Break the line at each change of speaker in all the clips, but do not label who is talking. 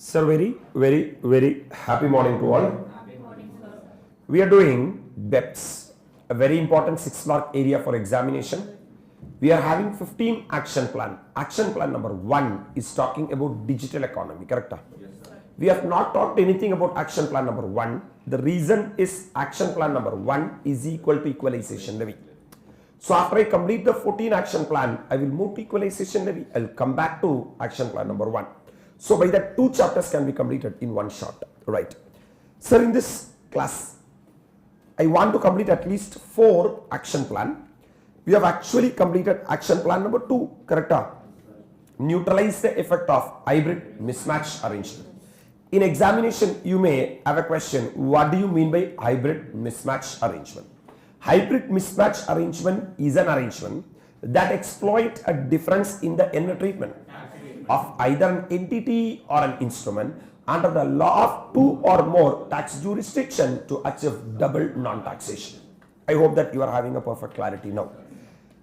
Sir, very happy morning to all. We are doing BEPS, a very important 6-mark area for examination. We are having 15 action plan. Action plan number 1 is talking about digital economy, correct?
Yes, sir.
We have not talked anything about action plan number 1. The reason is action plan number 1 is equal to equalization levy. So after I complete the 14 action plan, I will move to equalization levy. I will come back to action plan number 1. So by that 2 chapters can be completed in one shot, right? Sir, in this class, I want to complete at least 4 action plan. We have actually completed action plan number 2, correct? Neutralize the effect of hybrid mismatch arrangement. In examination, you may have a question, what do you mean by hybrid mismatch arrangement? Hybrid mismatch arrangement is an arrangement that exploits a difference in the end treatment of either an entity or an instrument under the law of 2 or more tax jurisdiction to achieve double non-taxation. I hope that you are having a perfect clarity now.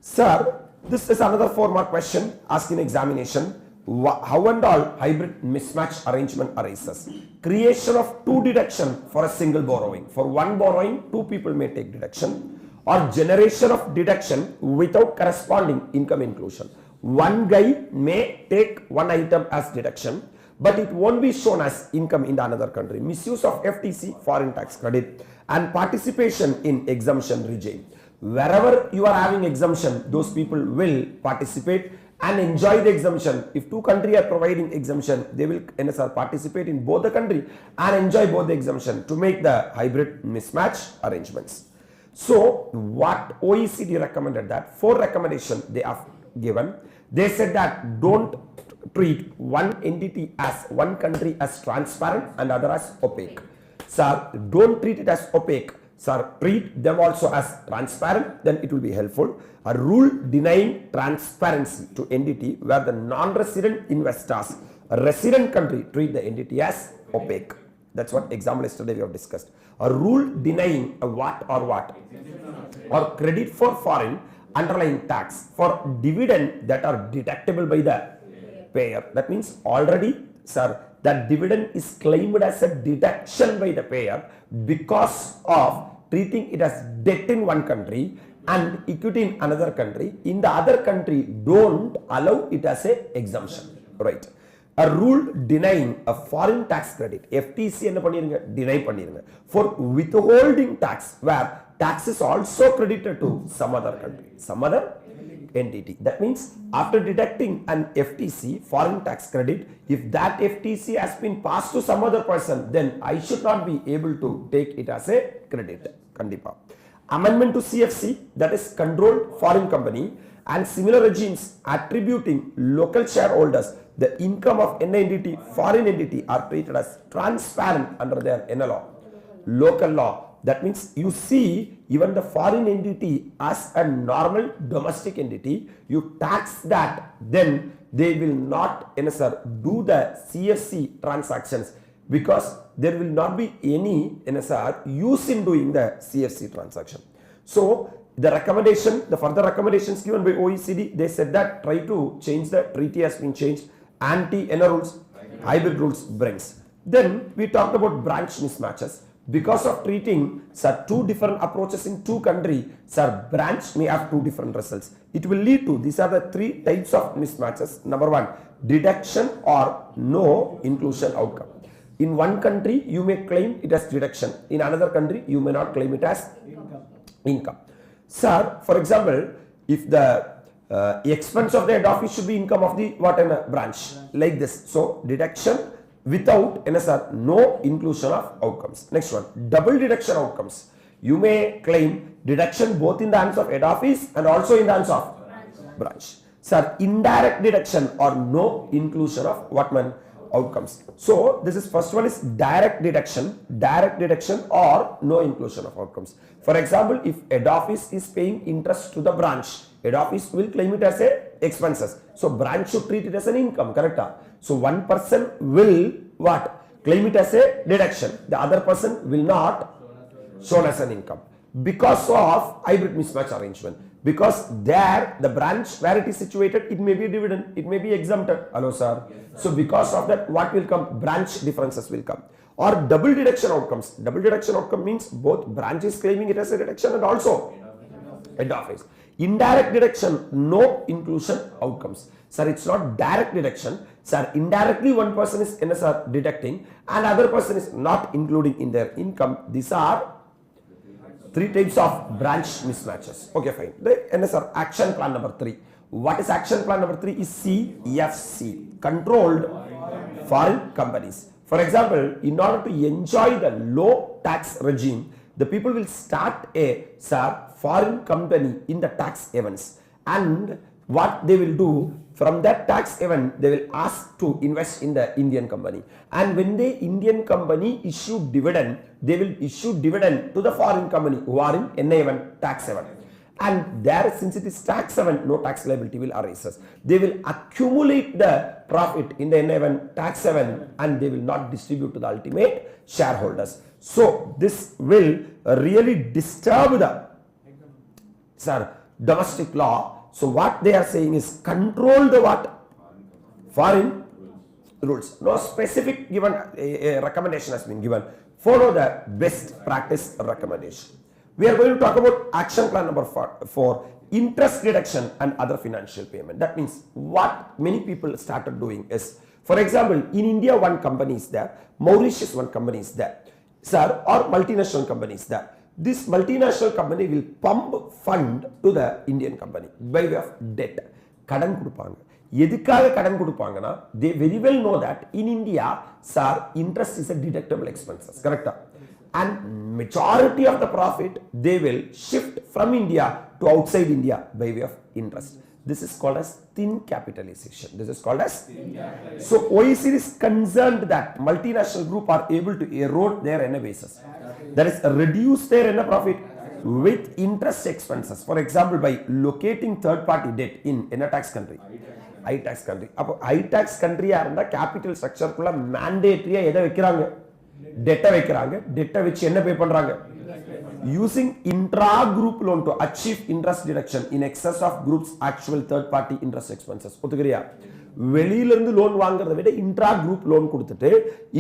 Sir, this is another 4-mark question asked in examination. How and all hybrid mismatch arrangement arises? Creation of 2 deduction for a single borrowing. For one borrowing, 2 people may take deduction, or generation of deduction without corresponding income inclusion. One guy may take one item as deduction, but it won't be shown as income in the another country. Misuse of FTC, foreign tax credit, and participation in exemption regime. Wherever you are having exemption, those people will participate and enjoy the exemption. If 2 countries are providing exemption, they will participate in both the country and enjoy both the exemption to make the hybrid mismatch arrangements. So what OECD recommended that 4 recommendations they have given. They said that don't treat one entity as one country as transparent and other as opaque. Sir, don't treat it as opaque. Sir, treat them also as transparent, then it will be helpful. A rule denying transparency to entity where the non-resident investors, a resident country, treat the entity as opaque. That's what example yesterday we have discussed. A rule denying a what? Or credit for foreign underlying tax for dividend that are deductible by the payer. That means already, sir, that dividend is claimed as a deduction by the payer because of treating it as debt in one country and equity in another country. In the other country, don't allow it as a exemption, right? A rule denying a foreign tax credit, FTC deny pannirunga for withholding tax where tax is also credited to some other country, some other entity. That means after deducting an FTC, foreign tax credit, if that FTC has been passed to some other person, then I should not be able to take it as a credit. Kandipa. Amendment to CFC, that is controlled foreign company, and similar regimes attributing local shareholders the income of an entity, foreign entity are treated as transparent under their NLO, local law. That means you see even the foreign entity as a normal domestic entity, you tax that, then they will not do the CFC transactions because there will not be any use in doing the CFC transaction. So the recommendation, the further recommendations given by OECD, they said that try to change the treaty has been changed, anti-NR rules, hybrid rules brings. Then we talked about branch mismatches. Because of treating 2 different approaches in 2 countries, branch may have 2 different results. It will lead to, these are the 3 types of mismatches. Number 1, deduction or no inclusion outcome. In one country, you may claim it as deduction. In another country, you may not claim it as income. Sir, for example, if the expense of the head office should be income of the branch, like this. So, deduction without no inclusion of outcomes. Next one, double deduction outcomes. You may claim deduction both in the hands of head office and also in the hands of branch. Sir, indirect deduction or no inclusion of outcomes. So this is first one is direct deduction or no inclusion of outcomes. For example, if head office is paying interest to the branch, head office will claim it as a expenses. So branch should treat it as an income, correct? So one person will claim it as a deduction. The other person will not shown as an income because of hybrid mismatch arrangement. Because there the branch where it is situated, it may be dividend, it may be exempted. Hello sir. So because of that, what will come? Branch differences will come. Or double deduction outcomes. Double deduction outcome means both branches claiming it as a deduction and also head office. Indirect deduction, no inclusion outcomes. Sir, it's not direct deduction. Sir, indirectly one person is NSR deducting and other person is not including in their income. These are three types of branch mismatches. Okay, fine. The NSR action plan number 3. What is action plan number 3? Is CFC, controlled foreign companies. For example, in order to enjoy the low tax regime, the people will start a foreign company in the tax havens, and what they will do, from that tax haven they will ask to invest in the Indian company, and when the Indian company issue dividend, they will issue dividend to the foreign company who are in NA1 tax haven, and there, since it is tax haven, no tax liability will arise. They will accumulate the profit in the NA1 tax haven and they will not distribute to the ultimate shareholders. So this will really disturb the domestic law. So what they are saying is control the what? Foreign rules. No specific given recommendation has been given. Follow the best practice recommendation. We are going to talk about action plan number 4, interest deduction and other financial payment. That means what many people started doing is, for example, in India one company is there, Mauritius one company is there, sir, or multinational company is there. This multinational company will pump fund to the Indian company by way of debt. கடன் கொடுப்பாங்க. எதுக்காக கடன் கொடுப்பாங்கன்னா, they very well know that in India, sir, interest is a deductible expenses. Correct? And majority of the profit they will shift from India to outside India by way of interest. This is called as thin capitalization. This is called as thin capitalization. So OECD is concerned that multinational group are able to erode their NA basis. That is, reduce their NA profit with interest expenses. For example, by locating third party debt in a tax country. I tax country. அப்போ I tax country இருந்தா capital structure குள்ள mandatory எதை வைக்கிறாங்க? டெட்டை வைக்கிறாங்க. டெட்டை வச்சு என்ன பே பண்றாங்க? Using intra-group loan to achieve interest deduction in excess of group's actual third-party interest expenses. ஒத்துக்கிறியா? வெளியிலிருந்து லோன் வாங்குறத விட இன்ட்ரா குரூப் லோன் கொடுத்துட்டு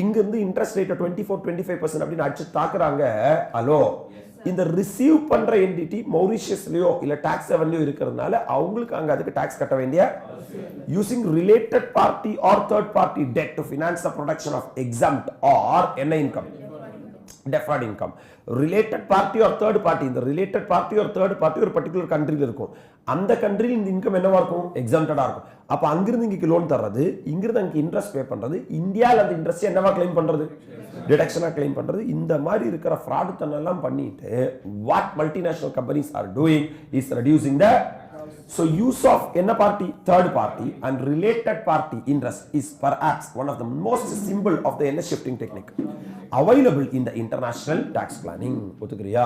இங்கிருந்து இன்ட்ரெஸ்ட் ரேட்டை 24-25% அப்படின்னு அடிச்சு தாக்குறாங்க. ஹலோ, இந்த ரிசீவ் பண்ற என்டிட்டி மௌரிஷியஸ்லயோ இல்ல டாக்ஸ் ஹெவன்லயோ இருக்கிறதுனால அவங்களுக்கு அங்க அதுக்கு டாக்ஸ் கட்ட வேண்டிய using related party or third party debt to finance the production of exempt or NI income, deferred income. Related party or third party, இந்த related party or third party ஒரு particular countryல இருக்கும். அந்த countryல இந்த income என்னவா இருக்கும்? exempted இருக்கும். அப்ப அங்கிருந்து இங்க லோன் தர்றது, இங்கிருந்து அங்க இன்ட்ரெஸ்ட் பே பண்றது, இந்தியால அந்த இன்ட்ரெஸ்ட் என்னவா claim பண்றது? டிடக்ஷனா claim பண்றது. இந்த மாதிரி இருக்கிற fraud தன்னெல்லாம் பண்ணிட்டு what multinational companies are doing is reducing the so use of என்ன party? Third party and related party interest is perhaps one of the most simple of the NS shifting technique available in the international tax planning. ஒத்துக்கிறியா?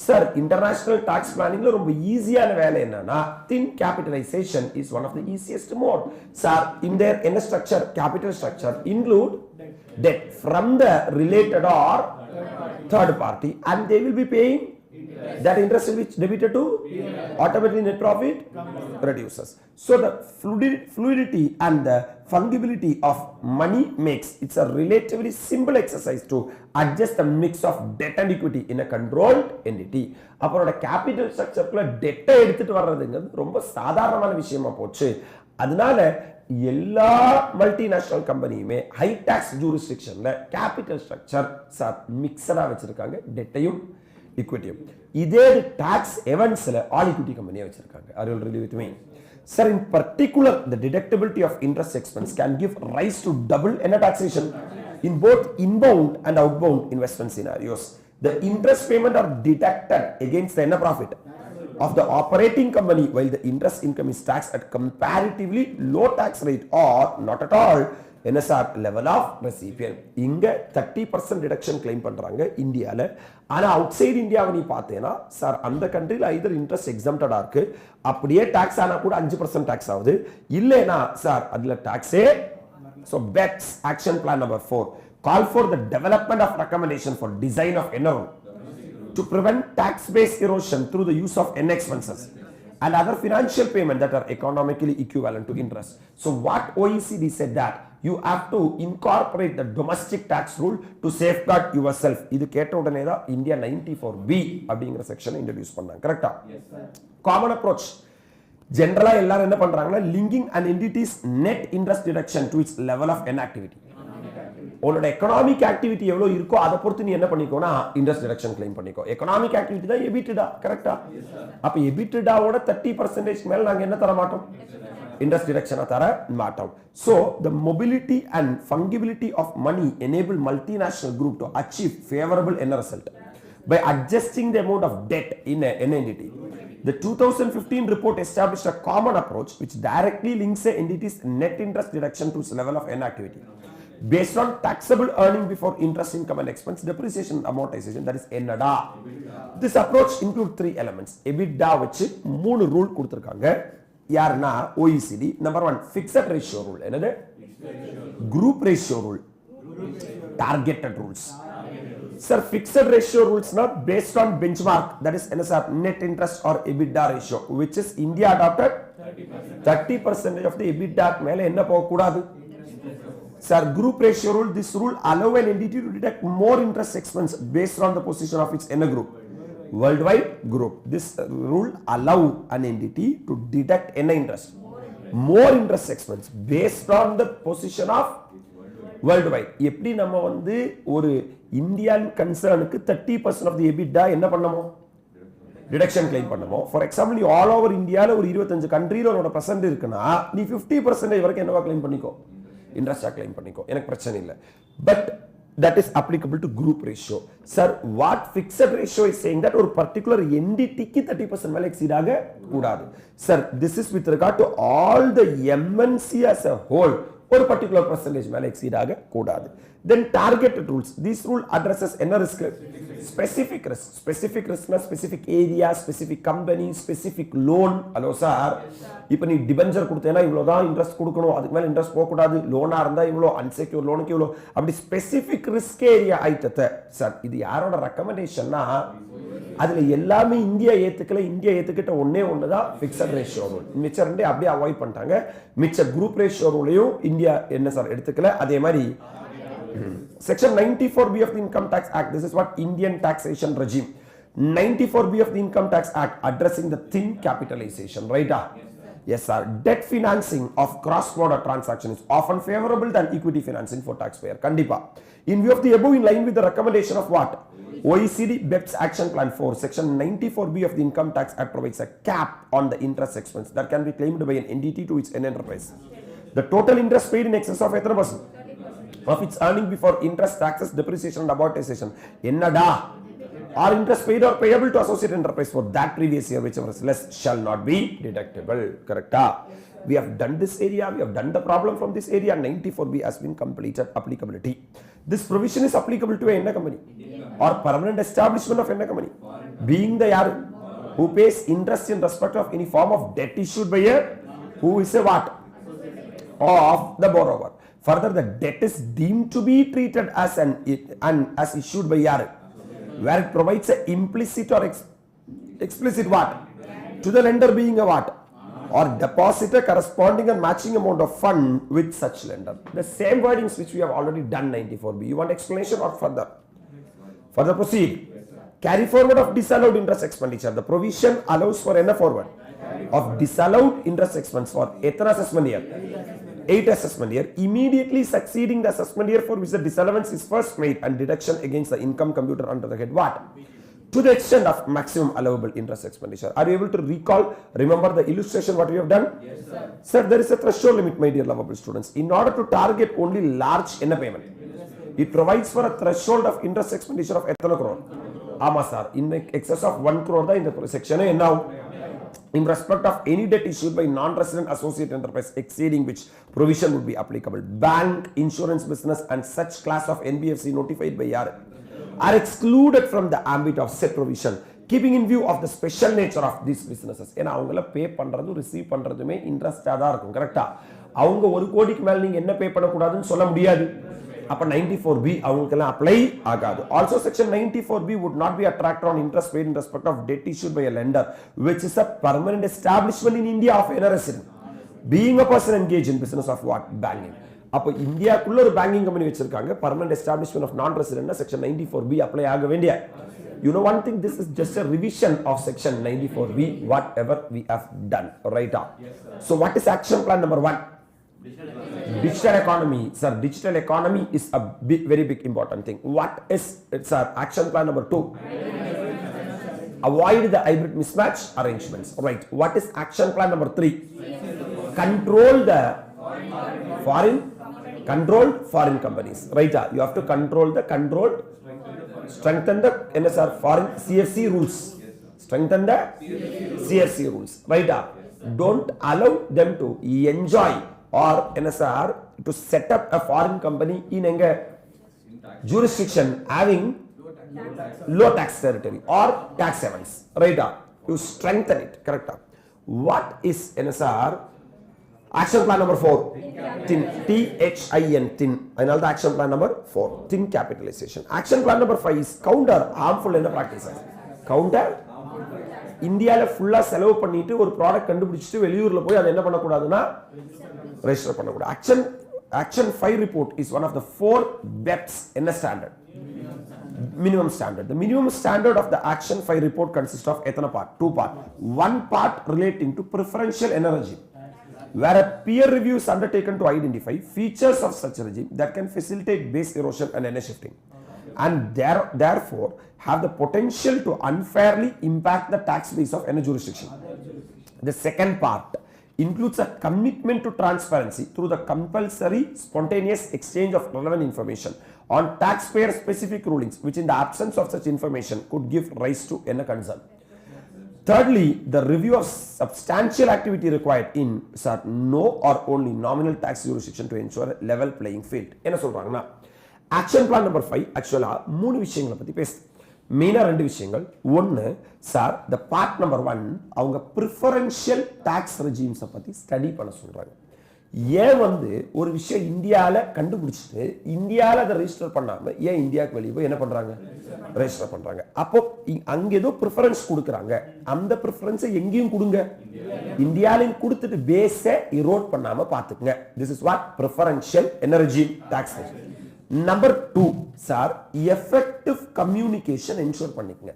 Sir, international tax planningல ரொம்ப ஈஸியான வேலை என்னன்னா thin capitalization is one of the easiest mode. Sir, in their NS structure, capital structure include debt from the related or third party and they will be paying that interest will be debited to automatically net profit reduces. So the fluidity and the fungibility of money makes it's a relatively simple exercise to adjust the mix of debt and equity in a controlled entity. அப்போட capital ஸ்ட்ரக்சர்க்குள்ள டெட்டை எடுத்துட்டு வர்றதுங்கிறது ரொம்ப சாதாரணமான விஷயமா போச்சு. அதனால எல்லா மல்டிநேஷனல் கம்பெனியுமே ஹை டாக்ஸ் ஜூரிஸ்டிக்ஷன்ல கேபிட்டல் ஸ்ட்ரக்சர் சார் மிக்சடா வச்சிருக்காங்க, டெட்டையும் equityum. இதே டாக்ஸ் ஹெவன்ஸ்ல ஆல் equity கம்பெனியா வச்சிருக்காங்க. Are you really with me? Sir, in particular, the deductibility of interest expense can give rise to double taxation in both inbound and outbound investment scenarios. The interest payment are deducted against the profit of the operating company while the interest income is taxed at comparatively low tax rate or not at all NSR level of recipient. இங்க 30% deduction claim பண்றாங்க இந்தியால. ஆனா outside இந்தியாவை நீ பார்த்தேனா sir அந்த கண்ட்ரில either interest exempted இருக்கு, அப்படியே டாக்ஸ் ஆனா கூட 5% டாக்ஸ் ஆகுது, இல்லனா சார் அதுல டாக்ஸே. So BEPS action plan number 4 call for the development of recommendation for design of NRO to prevent tax based erosion through the use of N expenses and other financial payment that are economically equivalent to interest. So what OECD said that you have to incorporate the domestic tax rule to safeguard yourself. இது கேட்ட உடனே தான் India 94B அப்படிங்கிற செக்ஷனை introduce பண்ணாங்க. கரெக்டா? Common approach. ஜெனரலா எல்லாரும் என்ன பண்றாங்கன்னா linking an entity's net interest deduction to its level of inactivity. உன்னோட எக்கனாமிக் ஆக்டிவிட்டி எவ்வளவு இருக்கோ அதை பொறுத்து நீ என்ன பண்ணிக்கோனா இன்ட்ரெஸ்ட் டிடக்ஷன் கிளைம் பண்ணிக்கோ. எக்கனாமிக் ஆக்டிவிட்டி தான் எபிட்டடா. கரெக்டா? அப்ப எபிட்டடாவோட 30% மேல நாங்க என்ன தர மாட்டோம்? இன்ட்ரெஸ்ட் டிடக்ஷனா தர மாட்டோம். So the mobility and fungibility of money enable multinational group to achieve favorable end result by adjusting the amount of debt in an entity. The 2015 report established a common approach which directly links the entity's net interest deduction to its level of inactivity based on taxable earning before interest, income and expense, depreciation, amortization, that is EBITDA. This approach includes 3 elements. EBITDA வச்சு 3 rule கொடுத்திருக்காங்க. யாருன்னா OECD. Number 1 fixed ratio rule. என்னது? Group ratio rule. Targeted rules. Sir, fixed ratio rules na based on benchmark, that is NSR, net interest or EBITDA ratio, which is India adopted 30% of the EBITDA மேல என்ன போக கூடாது? Sir, group ratio rule, this rule allow an entity to deduct more interest expense based on the position of its in a group. Worldwide group. This rule allow an entity to deduct any interest, more interest expense based on the position of worldwide. எப்படி நம்ம வந்து ஒரு Indian கன்சர்னுக்கு 30% of the EBITDA என்ன பண்ணமோ deduction claim பண்ணமோ. For example all over இந்தியாவில் ஒரு 25 கண்ட்ரியில் உன்னோட பிரசன்ட் இருக்குன்னா நீ 50% வரைக்கும் என்னவா கிளைம் பண்ணிக்கோ? இன்ட்ரெஸ்டா கிளைம் பண்ணிக்கோ. எனக்கு பிரச்சனை இல்லை. But that is applicable to group ratio. Sir, what fixed ratio is saying that ஒரு particular entity க்கு 30% மேல exceed ஆக கூடாது. Sir, this is with regard to all the MNC as a whole. ஒரு particular percentage மேல exceed ஆக கூடாது. Then targeted rules. This rule addresses என்ன risk? Specific risk. Specific risk na specific area, specific company, specific loan. Hello sir. இப்போ நீ debenture கொடுத்தேன்னா இவ்வளவுதான் interest கொடுக்கணும், அதுக்கு மேல இன்ட்ரெஸ்ட் போக கூடாது, லோனா இருந்தா இவ்வளோ, அன்செக்யூர் லோனுக்கு இவ்வளோ, அப்படி ஸ்பெசிபிக் ரிஸ்க் ஏரியா ஐட்டத்தை. சார் இது யாரோட ரெக்கமெண்டேஷன்னா அதுல எல்லாமே இந்தியா ஏத்துக்கல. இந்தியா ஏத்துக்கிட்ட ஒண்ணுதான் ஃபிக்ஸட் ரேஷியோ ரூல். மிச்ச ரெண்டே அப்படியே அவாய்ட் பண்ணிட்டாங்க. மிச்ச குரூப் ரேஷியோ ரூலையும் இந்தியா என்ன சார் எடுத்துக்கல. அதே மாதிரி Section 94B of the Income Tax Act, this is what Indian taxation regime. 94B of the Income Tax Act addressing the thin capitalization, right? Yes sir. Debt financing of cross-border transaction is often favorable than equity financing for taxpayer. Kandipa. In view of the above, in line with the recommendation of what? OECD BEPS Action Plan 4, Section 94B of the Income Tax Act provides a cap on the interest expense that can be claimed by an entity to its enterprise. The total interest paid in excess of 30% of its earning before interest, taxes, depreciation and amortization. Ennada? Or interest paid or payable to associate enterprise for that previous year, whichever is less, shall not be deductible. Correct? We have done this area, we have done the problem from this area. 94B has been completed applicability. This provision is applicable to a company or permanent establishment of a company, being the yar who pays interest in respect of any form of debt issued by a who is a what? Of the borrower. Further, the debt is deemed to be treated as as issued by yar, where it provides an implicit or explicit what? To the lender being a what? Or depositor corresponding and matching amount of fund with such lender. The same wordings which we have already done 94B. You want explanation or further? Further proceed. Carry forward of disallowed interest expenditure. The provision allows for a forward of disallowed interest expense for ether assessment year. 8 assessment year immediately succeeding the assessment year for which the disallowance is first made and deduction against the income computed under the head what? To the extent of maximum allowable interest expenditure. Are you able to recall, remember the illustration what we have done?
Yes sir.
Sir, there is a threshold limit, my dear lovable students. In order to target only large payment, it provides for a threshold of interest expenditure of 8 crore. Ama sir, in excess of 1 crore in the section now. In respect of any debt issued by non-resident associate enterprise exceeding which provision would be applicable. Bank, insurance business and such class of NBFC notified by YAR are excluded from the ambit of said provision, keeping in view of the special nature of these businesses. ஏன்னா அவங்கள பே பண்றது receive பண்றதுமே இன்ட்ரெஸ்டா தான் இருக்கும். கரெக்டா? அவங்க 1 கோடிக்கு மேல நீங்க என்ன பே பண்ண கூடாதுன்னு சொல்ல முடியாது. அப்ப 94B அவங்களுக்கெல்லாம் அப்ளை ஆகாது. Also section 94B would not be a tractor on interest paid in respect of debt issued by a lender which is a permanent establishment in India of a resident being a person engaged in business of what? Banking. அப்ப இந்தியாக்குள்ள ஒரு banking company வச்சிருக்காங்க, permanent establishment of non resident section 94B apply ஆக வேண்டிய. You know one thing, this is just a revision of section 94B whatever we have done right on. So what is action plan number 1? Digital economy. Sir, digital economy is a very big important thing. What is it's our action plan number 2? Avoid the hybrid mismatch arrangements. Right. What is action plan number 3? Control the controlled foreign companies. Right. You have to control the controlled, strengthen the NSR foreign CFC rules. Strengthen the CFC rules. Right. Don't allow them to enjoy or NSR to set up a foreign company in a jurisdiction having low tax territory or tax havens. Right? You strengthen it. Correct? What is NSR? Action plan number 4. TIN. THIN. TIN. Another action plan number 4. TIN capitalization. Action plan number 5 is counter harmful practices. Counter இந்தியாவில் ஃபுல்லா செலவு பண்ணிட்டு ஒரு product கண்டுபிடிச்சிட்டு வெளியூர்ல போய் அதை என்ன பண்ணக்கூடாதுன்னா ரெஜிஸ்டர் பண்ணக்கூடாது. Action 5 report is one of the 4 BEPS என்ன standard? minimum standard. The minimum standard of the action 5 report consists of எத்தனை part? 2 part. One part relating to preferential energy where a peer review is undertaken to identify features of such regime that can facilitate base erosion and energy shifting and therefore have the potential to unfairly impact the tax base of any jurisdiction. The second part includes a commitment to transparency through the compulsory spontaneous exchange of relevant information on taxpayer specific rulings which in the absence of such information could give rise to any concern. Thirdly, the review of substantial activity required in no or only nominal tax jurisdiction to ensure a level playing field. என்ன சொல்றாங்கன்னா action plan number 5 actually 3 விஷயங்களை பத்தி பேசுது. மெயினா 2 விஷயங்கள். ஒன்னு sir the part number 1 அவங்க preferential tax regimes பத்தி ஸ்டடி பண்ண சொல்றாங்க. ஏன் ஒரு விஷயம் இந்தியால கண்டுபிடிச்சிட்டு இந்தியால அதை ரெஜிஸ்டர் பண்ணாம ஏன் இந்தியாவுக்கு வெளியே போய் என்ன பண்றாங்க? ரெஜிஸ்டர் பண்றாங்க. அப்போ அங்க ஏதோ ப்ரிஃபரன்ஸ் கொடுக்கறாங்க. அந்த ப்ரிஃபரன்ஸை எங்கேயும் கொடுங்க, இந்தியாலையும் கொடுத்துட்டு பேஸை இரோட் பண்ணாம பாத்துக்கங்க. This is what preferential energy tax regime. Number 2 sir effective communication ensure பண்ணிக்கங்க.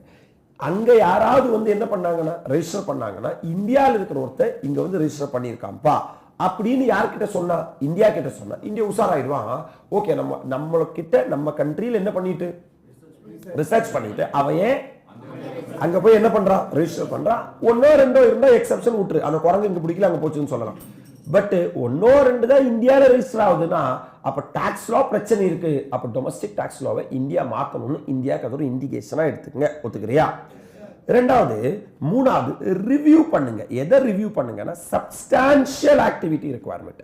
அங்க யாராவது என்ன பண்ணாங்கன்னா ரெஜிஸ்டர் பண்ணாங்கன்னா இந்தியால இருக்கிற ஒருத்தர் இங்க ரெஜிஸ்டர் பண்ணியிருக்காம்பா அப்படின்னு யார்கிட்ட சொன்னா? இந்தியா கிட்ட சொன்னா இந்தியா உஷாராயிடுவான். ஓகே, நம்ம கிட்ட நம்ம கண்ட்ரியில் என்ன பண்ணிட்டு ரிசர்ச் பண்ணிட்டு அவன் அங்க போய் என்ன பண்றான்? ரெஜிஸ்டர் பண்றான். ஒன்னோ ரெண்டோ இருந்தா எக்ஸெப்ஷன் விட்டுரு, அந்த குரங்கு இங்க பிடிக்கல அங்க போச்சுன்னு சொல்லலாம். பட் ஒன்னோ ரெண்டு தான் இந்தியால ரெஜிஸ்டர் ஆகுதுன்னா அப்ப டாக்ஸ் லா பிரச்சனை இருக்கு. அப்ப டொமஸ்டிக் டாக்ஸ் லாவை இந்தியா மாத்தணும்னு இந்தியாவுக்கு அது ஒரு இண்டிகேஷனா எடுத்துக்கங்க. ஒத்துக்கிறியா? ரெண்டாவது, மூணாவது ரிவ்யூ பண்ணுங்க. எதை ரிவ்யூ பண்ணுங்கன்னா சப்ஸ்டான்ஷியல் ஆக்டிவிட்டி ரெக்வயர்மெண்ட்.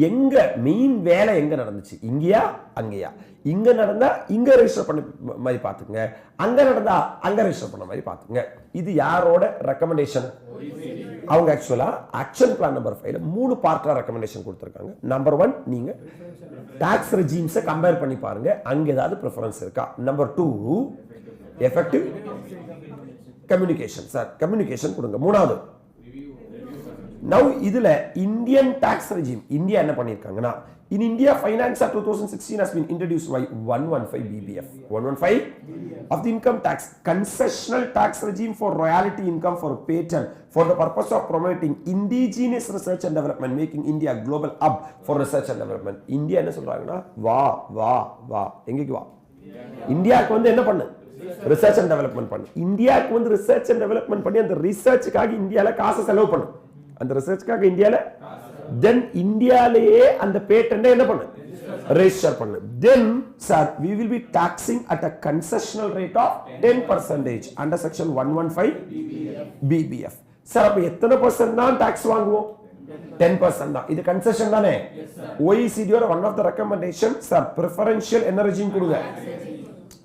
எங்க மெயின் வேலை எங்க நடந்துச்சு, இங்கயா அங்கயா? இங்க நடந்தா இங்க ரெஜிஸ்டர் பண்ண மாதிரி பாத்துங்க, அங்க நடந்தா அங்க ரெஜிஸ்டர் பண்ண மாதிரி பாத்துங்க. இது யாரோட ரெக்கமெண்டேஷன்? அவங்க ஆக்சுவலா ஆக்ஷன் பிளான் நம்பர் 5 3 பார்ட்டா ரெக்கமெண்டேஷன் கொடுத்திருக்காங்க. நம்பர் 1, நீங்க டாக்ஸ் ரெஜிம்ஸை கம்பேர் பண்ணி பாருங்க, அங்க ஏதாவது ப்ரிஃபரன்ஸ் இருக்கா. Number 2, effective communication. Sir communication கொடுங்க. மூணாவது, நவ் இதுல இந்தியன் டாக்ஸ் ரெஜிம் இந்தியா என்ன பண்ணிருக்காங்கன்னா, in India Finance Act 2016 has been introduced by 115 BBF 115 of the income tax concessional tax regime for royalty income for patent for the purpose of promoting indigenous research and development, making India a global hub for research and development. India என்ன சொல்றாங்கன்னா, வா வா வா, எங்கேக்கு வா, இந்தியாவுக்கு என்ன பண்ணு, research and development பண்ணு. இந்தியாவுக்கு ரிசர்ச் அண்ட் டெவலப்மெண்ட் பண்ணி அந்த ரிசர்ச்சுக்காக இந்தியால காசு செலவு பண்ணு, அந்த ரிசர்ச்சுக்காக இந்தியால தென் இந்தியாலேயே அந்த பேட்டன்ட் என்ன பண்ணு, ரெஜிஸ்டர் பண்ணு. Then sir we will be taxing at a concessional rate of 10% under section 115 BBF. Sir அப்ப எத்தனை பர்சன்ட் தான் டாக்ஸ் வாங்குவோம்? 10% தான். இது கன்செஷன் தானே? OECD ஓட one of the recommendation sir preferential energy கொடுங்க.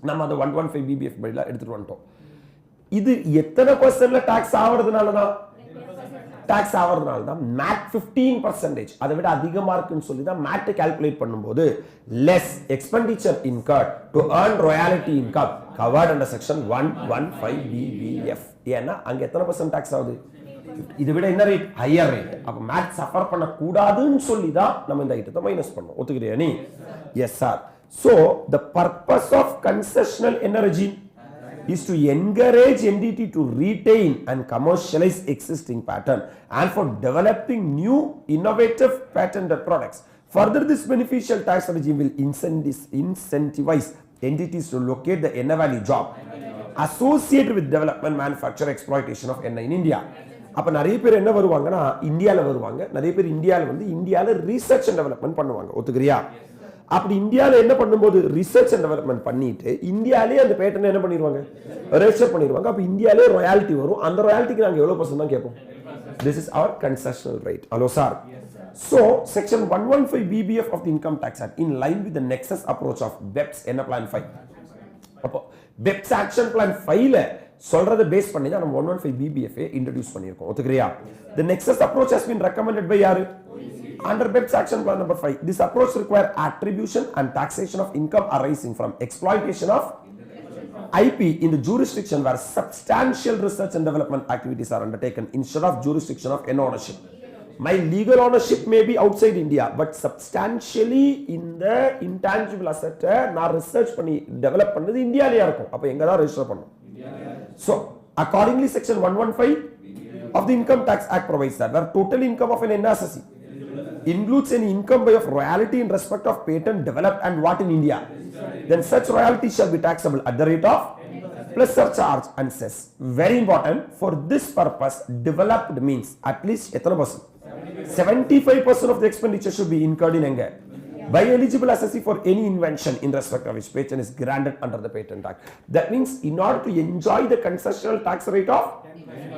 நம்ம அந்த 115 BBF படில எடுத்துட்டு வந்துட்டோம். இது எத்தனை பர்சன்ட்ல டாக்ஸ் ஆவறதுனால தான் tax ஆவறதுனால தான் MAT 15% அதை விட அதிகமா இருக்குன்னு சொல்லி தான் MAT calculate பண்ணும்போது less expenditure incurred to earn royalty income covered under section 115 BBF. ஏன்னா அங்க எத்தனை % tax ஆகுது? இதை விட என்ன ரேட்? Higher rate. அப்ப MAT சஃபர் பண்ண கூடாதுன்னு சொல்லி தான் நம்ம இந்த ஐட்டத்தை மைனஸ் பண்ணோம். ஒத்துக்கிறியா நீ? Yes sir. So the purpose of concessional energy is to encourage NDT to retain and commercialize existing pattern and for developing new innovative patented products. Further, this beneficial tax regime will incentivize entities to locate the NA value job associated with development, manufacture, exploitation of NA in India. அப்ப நிறைய பேர் என்ன வருவாங்கன்னா இந்தியால வருவாங்க, நிறைய பேர் இந்தியால வந்து இந்தியால ரிசர்ச் அண்ட் டெவலப்மெண்ட் பண்ணுவாங்க. ஒத்துக்கிறியா? அப்படி இந்தியால என்ன பண்ணும்போது ரிசர்ச் அண்ட் டெவலப்மெண்ட் பண்ணிட்டு இந்தியாலே அந்த பேட்டர்ன் என்ன பண்ணிடுவாங்க? ரெஜிஸ்டர் பண்ணிடுவாங்க. அப்ப இந்தியாலே ராயல்டி வரும். அந்த ராயல்டிக்கு நாங்க எவ்வளவு % தான் கேட்போம்? This is our concessional rate. Hello sir. So section 115 BBF of the Income Tax Act in line with the nexus approach of BEPS என்ன plan 5. அப்போ BEPS action plan 5ல சொல்றத பேஸ் பண்ணி தான் நம்ம 115 BBF இன்ட்ரோ듀ஸ் பண்ணியிருக்கோம். ஒத்துக்கிறியா? The nexus approach has been recommended by யாரு? Under BEPS action plan number 5, this approach requires attribution and taxation of income arising from exploitation of IP in the jurisdiction where substantial research and development activities are undertaken instead of jurisdiction of N ownership. My legal ownership may be outside India, but substantially in the intangible asset நான் research பண்ணி develop பண்ணது இந்தியாலயே இருக்கும். அப்ப எங்க தான் register பண்ணணும்? So accordingly section 115 of the Income Tax Act provides that where total income of an assessee includes any income by of royalty in respect of patent developed and what in India, then such royalty shall be taxable at the rate of plus surcharge and cess. Very important, for this purpose developed means at least 75% of the expenditure should be incurred in Enga by eligible assessee for any invention in respect of which patent is granted under the Patent Act. That means in order to enjoy the concessional tax rate of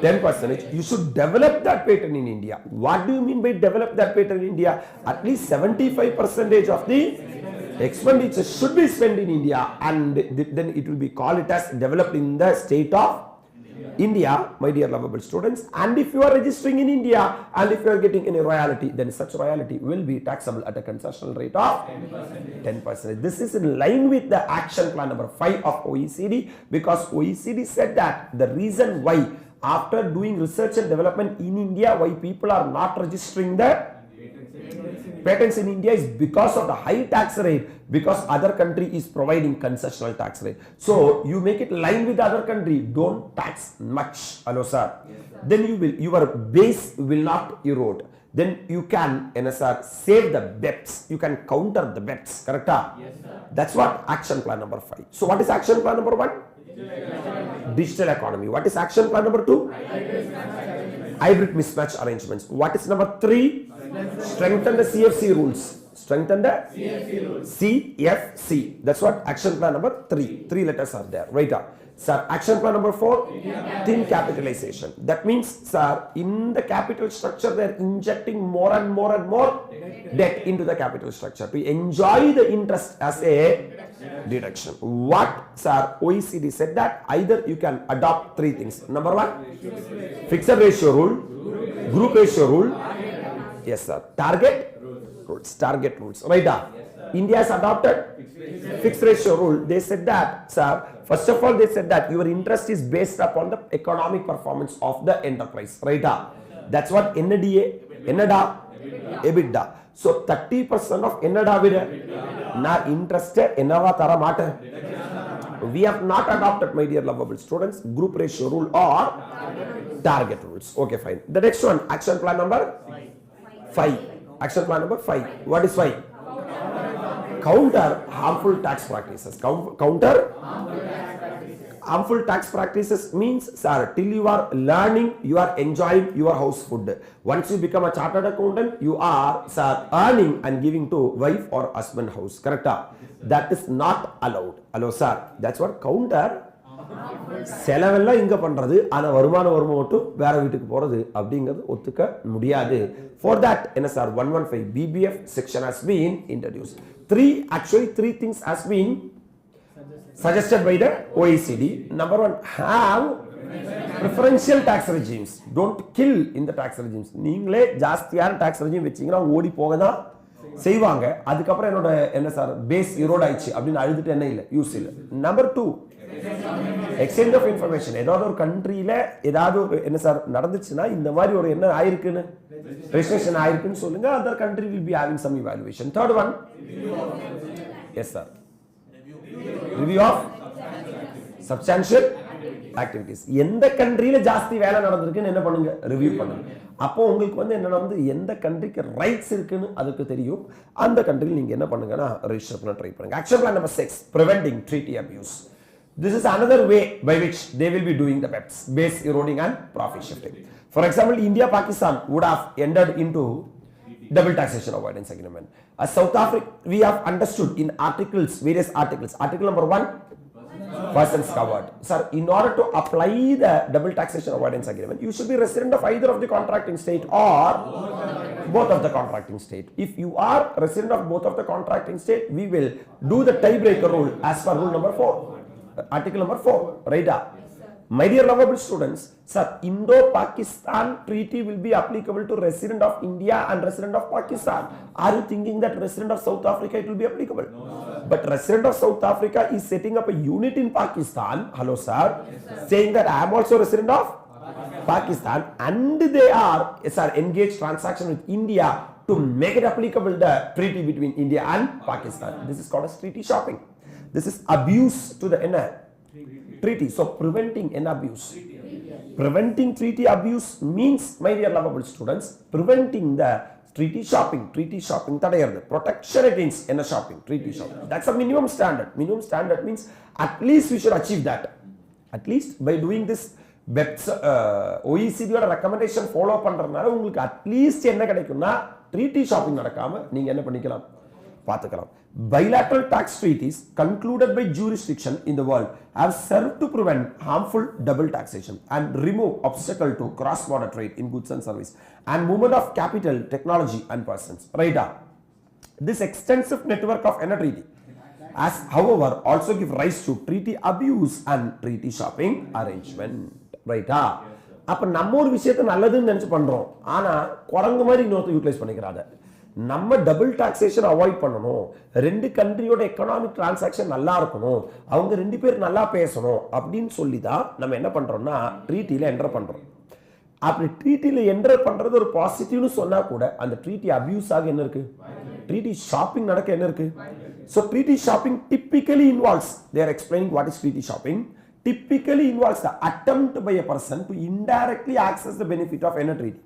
10%, you should develop that patent in India. What do you mean by develop that patent in India? At least 75% of the expenditure should be spent in India, and then it will be called it as developed in the state of India, my dear lovable students. And if you are registering in India and if you are getting any royalty, then such royalty will be taxable at a concessional rate of 10%. This is in line with the action plan number 5 of OECD, because OECD said that the reason why after doing research and development in India, why people are not registering the patents in India is because of the high tax rate, because other country is providing concessional tax rate. So you make it line with other country, don't tax much. Hello sir. Then your base will not erode. Then you can NSR save the BEPS, you can counter the BEPS. Correct? Yes, that's what action plan number 5. So what is action plan number 1? Digital economy. What is action plan number 2? Hybrid mismatch arrangements. What is number 3? Strengthen the CFC rules. Strengthen the CFC. That's what action plan number 3. 3 letters are there. Right up. Sir, action plan number 4, thin capitalization. That means, sir, in the capital structure, they're injecting more and more and more debt into the capital structure to enjoy the interest as a deduction. What, sir, OECD said that either you can adopt 3 things. Number 1, fixed ratio rule, group ratio rule. Yes, sir. Target rules. Right up. India has adopted fixed ratio rule. They said that, sir, first of all, they said that your interest is based upon the economic performance of the enterprise. Right? That's what NDA, NADA, EBITDA. So 30% of NADA vida na interest enava tara mata. We have not adopted, my dear lovable students, group ratio rule or target rules. Okay, fine. The next one, action plan number 5. Action plan number 5. What is 5? Counter harmful tax practices. Counter harmful tax practices means, sir, till you are learning, you are enjoying your house food. Once you become a chartered accountant, you are, sir, earning and giving to wife or husband house. Correct? That is not allowed. Hello, sir. That's what counter. செலவெல்லாம் இங்க பண்றது, ஆனா வருமானம் மட்டும் வேற வீட்டுக்கு போறது அப்படிங்கிறது ஒத்துக்க முடியாது. For that, NSR 115 BBF section has been introduced. 3 things has been suggested by the OECD. Number 1, have preferential tax regimes. Don't kill in the tax regimes. நீங்களே ஜாஸ்தியான tax regime வச்சீங்கன்னா ஓடி போக தான் செய்வாங்க. அதுக்கப்புறம் என்னோட என்ன சார் பேஸ் எரோட் ஆயிடுச்சு அப்படின்னு அழுதுட்டு என்ன இல்லை, யூஸ் இல்லை. Number 2, exchange of information. ஏதாவது ஒரு கண்ட்ரியில ஏதாவது ஒரு என்ன சார் நடந்துச்சுன்னா இந்த மாதிரி ஒரு என்ன ஆயிருக்குன்னு ரெஜிஸ்ட்ரேஷன் ஆயிருக்குன்னு சொல்லுங்க. Other country will be having some evaluation. Third one, yes sir, review of substantial activities. எந்த கண்ட்ரியில ஜாஸ்தி வேலை நடந்திருக்குன்னு என்ன பண்ணுங்க, ரிவ்யூ பண்ணுங்க. அப்போ உங்களுக்கு வந்து என்னன்னா வந்து எந்த கண்ட்ரிக்கு ரைட்ஸ் இருக்குன்னு அதுக்கு தெரியும். அந்த கண்ட்ரியில் நீங்க என்ன பண்ணுங்கன்னா ரெஜிஸ்டர் பண்ண ட்ரை பண்ணுங்க. Action plan number 6, preventing treaty abuse. This is another way by which they will be doing the BEPS, base eroding and profit shifting. For example, India Pakistan would have entered into double taxation avoidance agreement. As South Africa, we have understood in articles, various articles. Article number 1, persons covered. Sir, in order to apply the double taxation avoidance agreement, you should be resident of either of the contracting state or both of the contracting state. If you are resident of both of the contracting state, we will do the tiebreaker rule as per rule number 4, article number 4, right? My dear lovable students, sir, Indo-Pakistan treaty will be applicable to resident of India and resident of Pakistan. Are you thinking that resident of South Africa it will be applicable? No, but resident of South Africa is setting up a unit in Pakistan. Hello sir, yes, saying that I am also resident of Pakistan and they are, yes, sir, engaged transaction with India to make it applicable the treaty between India and Pakistan. This is called as treaty shopping. This is abuse to the treaty. So preventing an abuse. Preventing treaty abuse means, my dear lovable students, preventing the treaty shopping. Treaty shopping தடையறது. Protection against என்ன shopping, treaty shopping. That's a minimum standard. Minimum standard means at least we should achieve that. At least by doing this BEPS OECD ஓட recommendation follow பண்றதுனால உங்களுக்கு at least என்ன கிடைக்கும்னா treaty shopping நடக்காம நீங்க என்ன பண்ணிக்கலாம் பார்த்துக்கலாம். Bilateral tax treaties concluded by jurisdiction in the world have served to prevent harmful double taxation and remove obstacle to cross-border trade in goods and service and movement of capital, technology and persons. Right? This extensive network of treaty has, however, also give rise to treaty abuse and treaty shopping arrangement. Right? அப்ப நம்ம ஒரு விஷயத்தை நல்லதுன்னு நினைச்சு பண்றோம், ஆனா குரங்கு மாதிரி இன்னொருத்த யூட்டிலைஸ் பண்ணிக்கிறாங்க. நம்ம டபுள் டாக்ஸேஷன் அவாய்ட் பண்ணணும், ரெண்டு கண்ட்ரியோட எக்கனாமிக் டிரான்சாக்ஷன் நல்லா இருக்கணும், அவங்க ரெண்டு பேர் நல்லா பேசணும் அப்படின்னு சொல்லி தான் நம்ம என்ன பண்றோம்னா ட்ரீட்டில என்டர் பண்றோம். அப்படி ட்ரீட்டில என்டர் பண்றது ஒரு பாசிட்டிவ்னு சொன்னா கூட அந்த ட்ரீட்டி அபியூஸ் ஆக என்ன இருக்கு, ட்ரீட்டி ஷாப்பிங் நடக்க என்ன இருக்கு. So treaty shopping typically involves, they are explaining what is treaty shopping, typically involves the attempt by a person to indirectly access the benefit of any treaty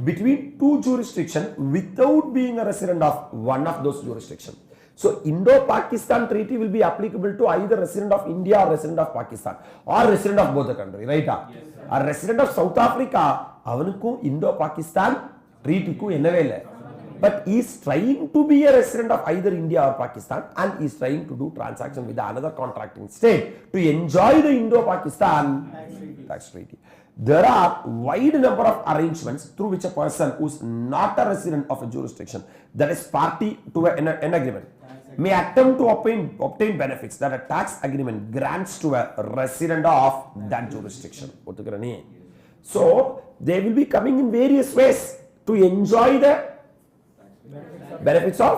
between two jurisdictions without being a resident of one of those jurisdictions. So Indo-Pakistan treaty will be applicable to either resident of India or resident of Pakistan or resident of both the country, right? Yes, a resident of South Africa avanukum Indo-Pakistan treaty ku enave illa, but he is trying to be a resident of either India or Pakistan and he is trying to do transaction with another contracting state to enjoy the Indo-Pakistan tax treaty. There are wide number of arrangements through which a person who is not a resident of a jurisdiction, that is party to an agreement, may attempt to obtain benefits that a tax agreement grants to a resident of that jurisdiction. So they will be coming in various ways to enjoy the benefits of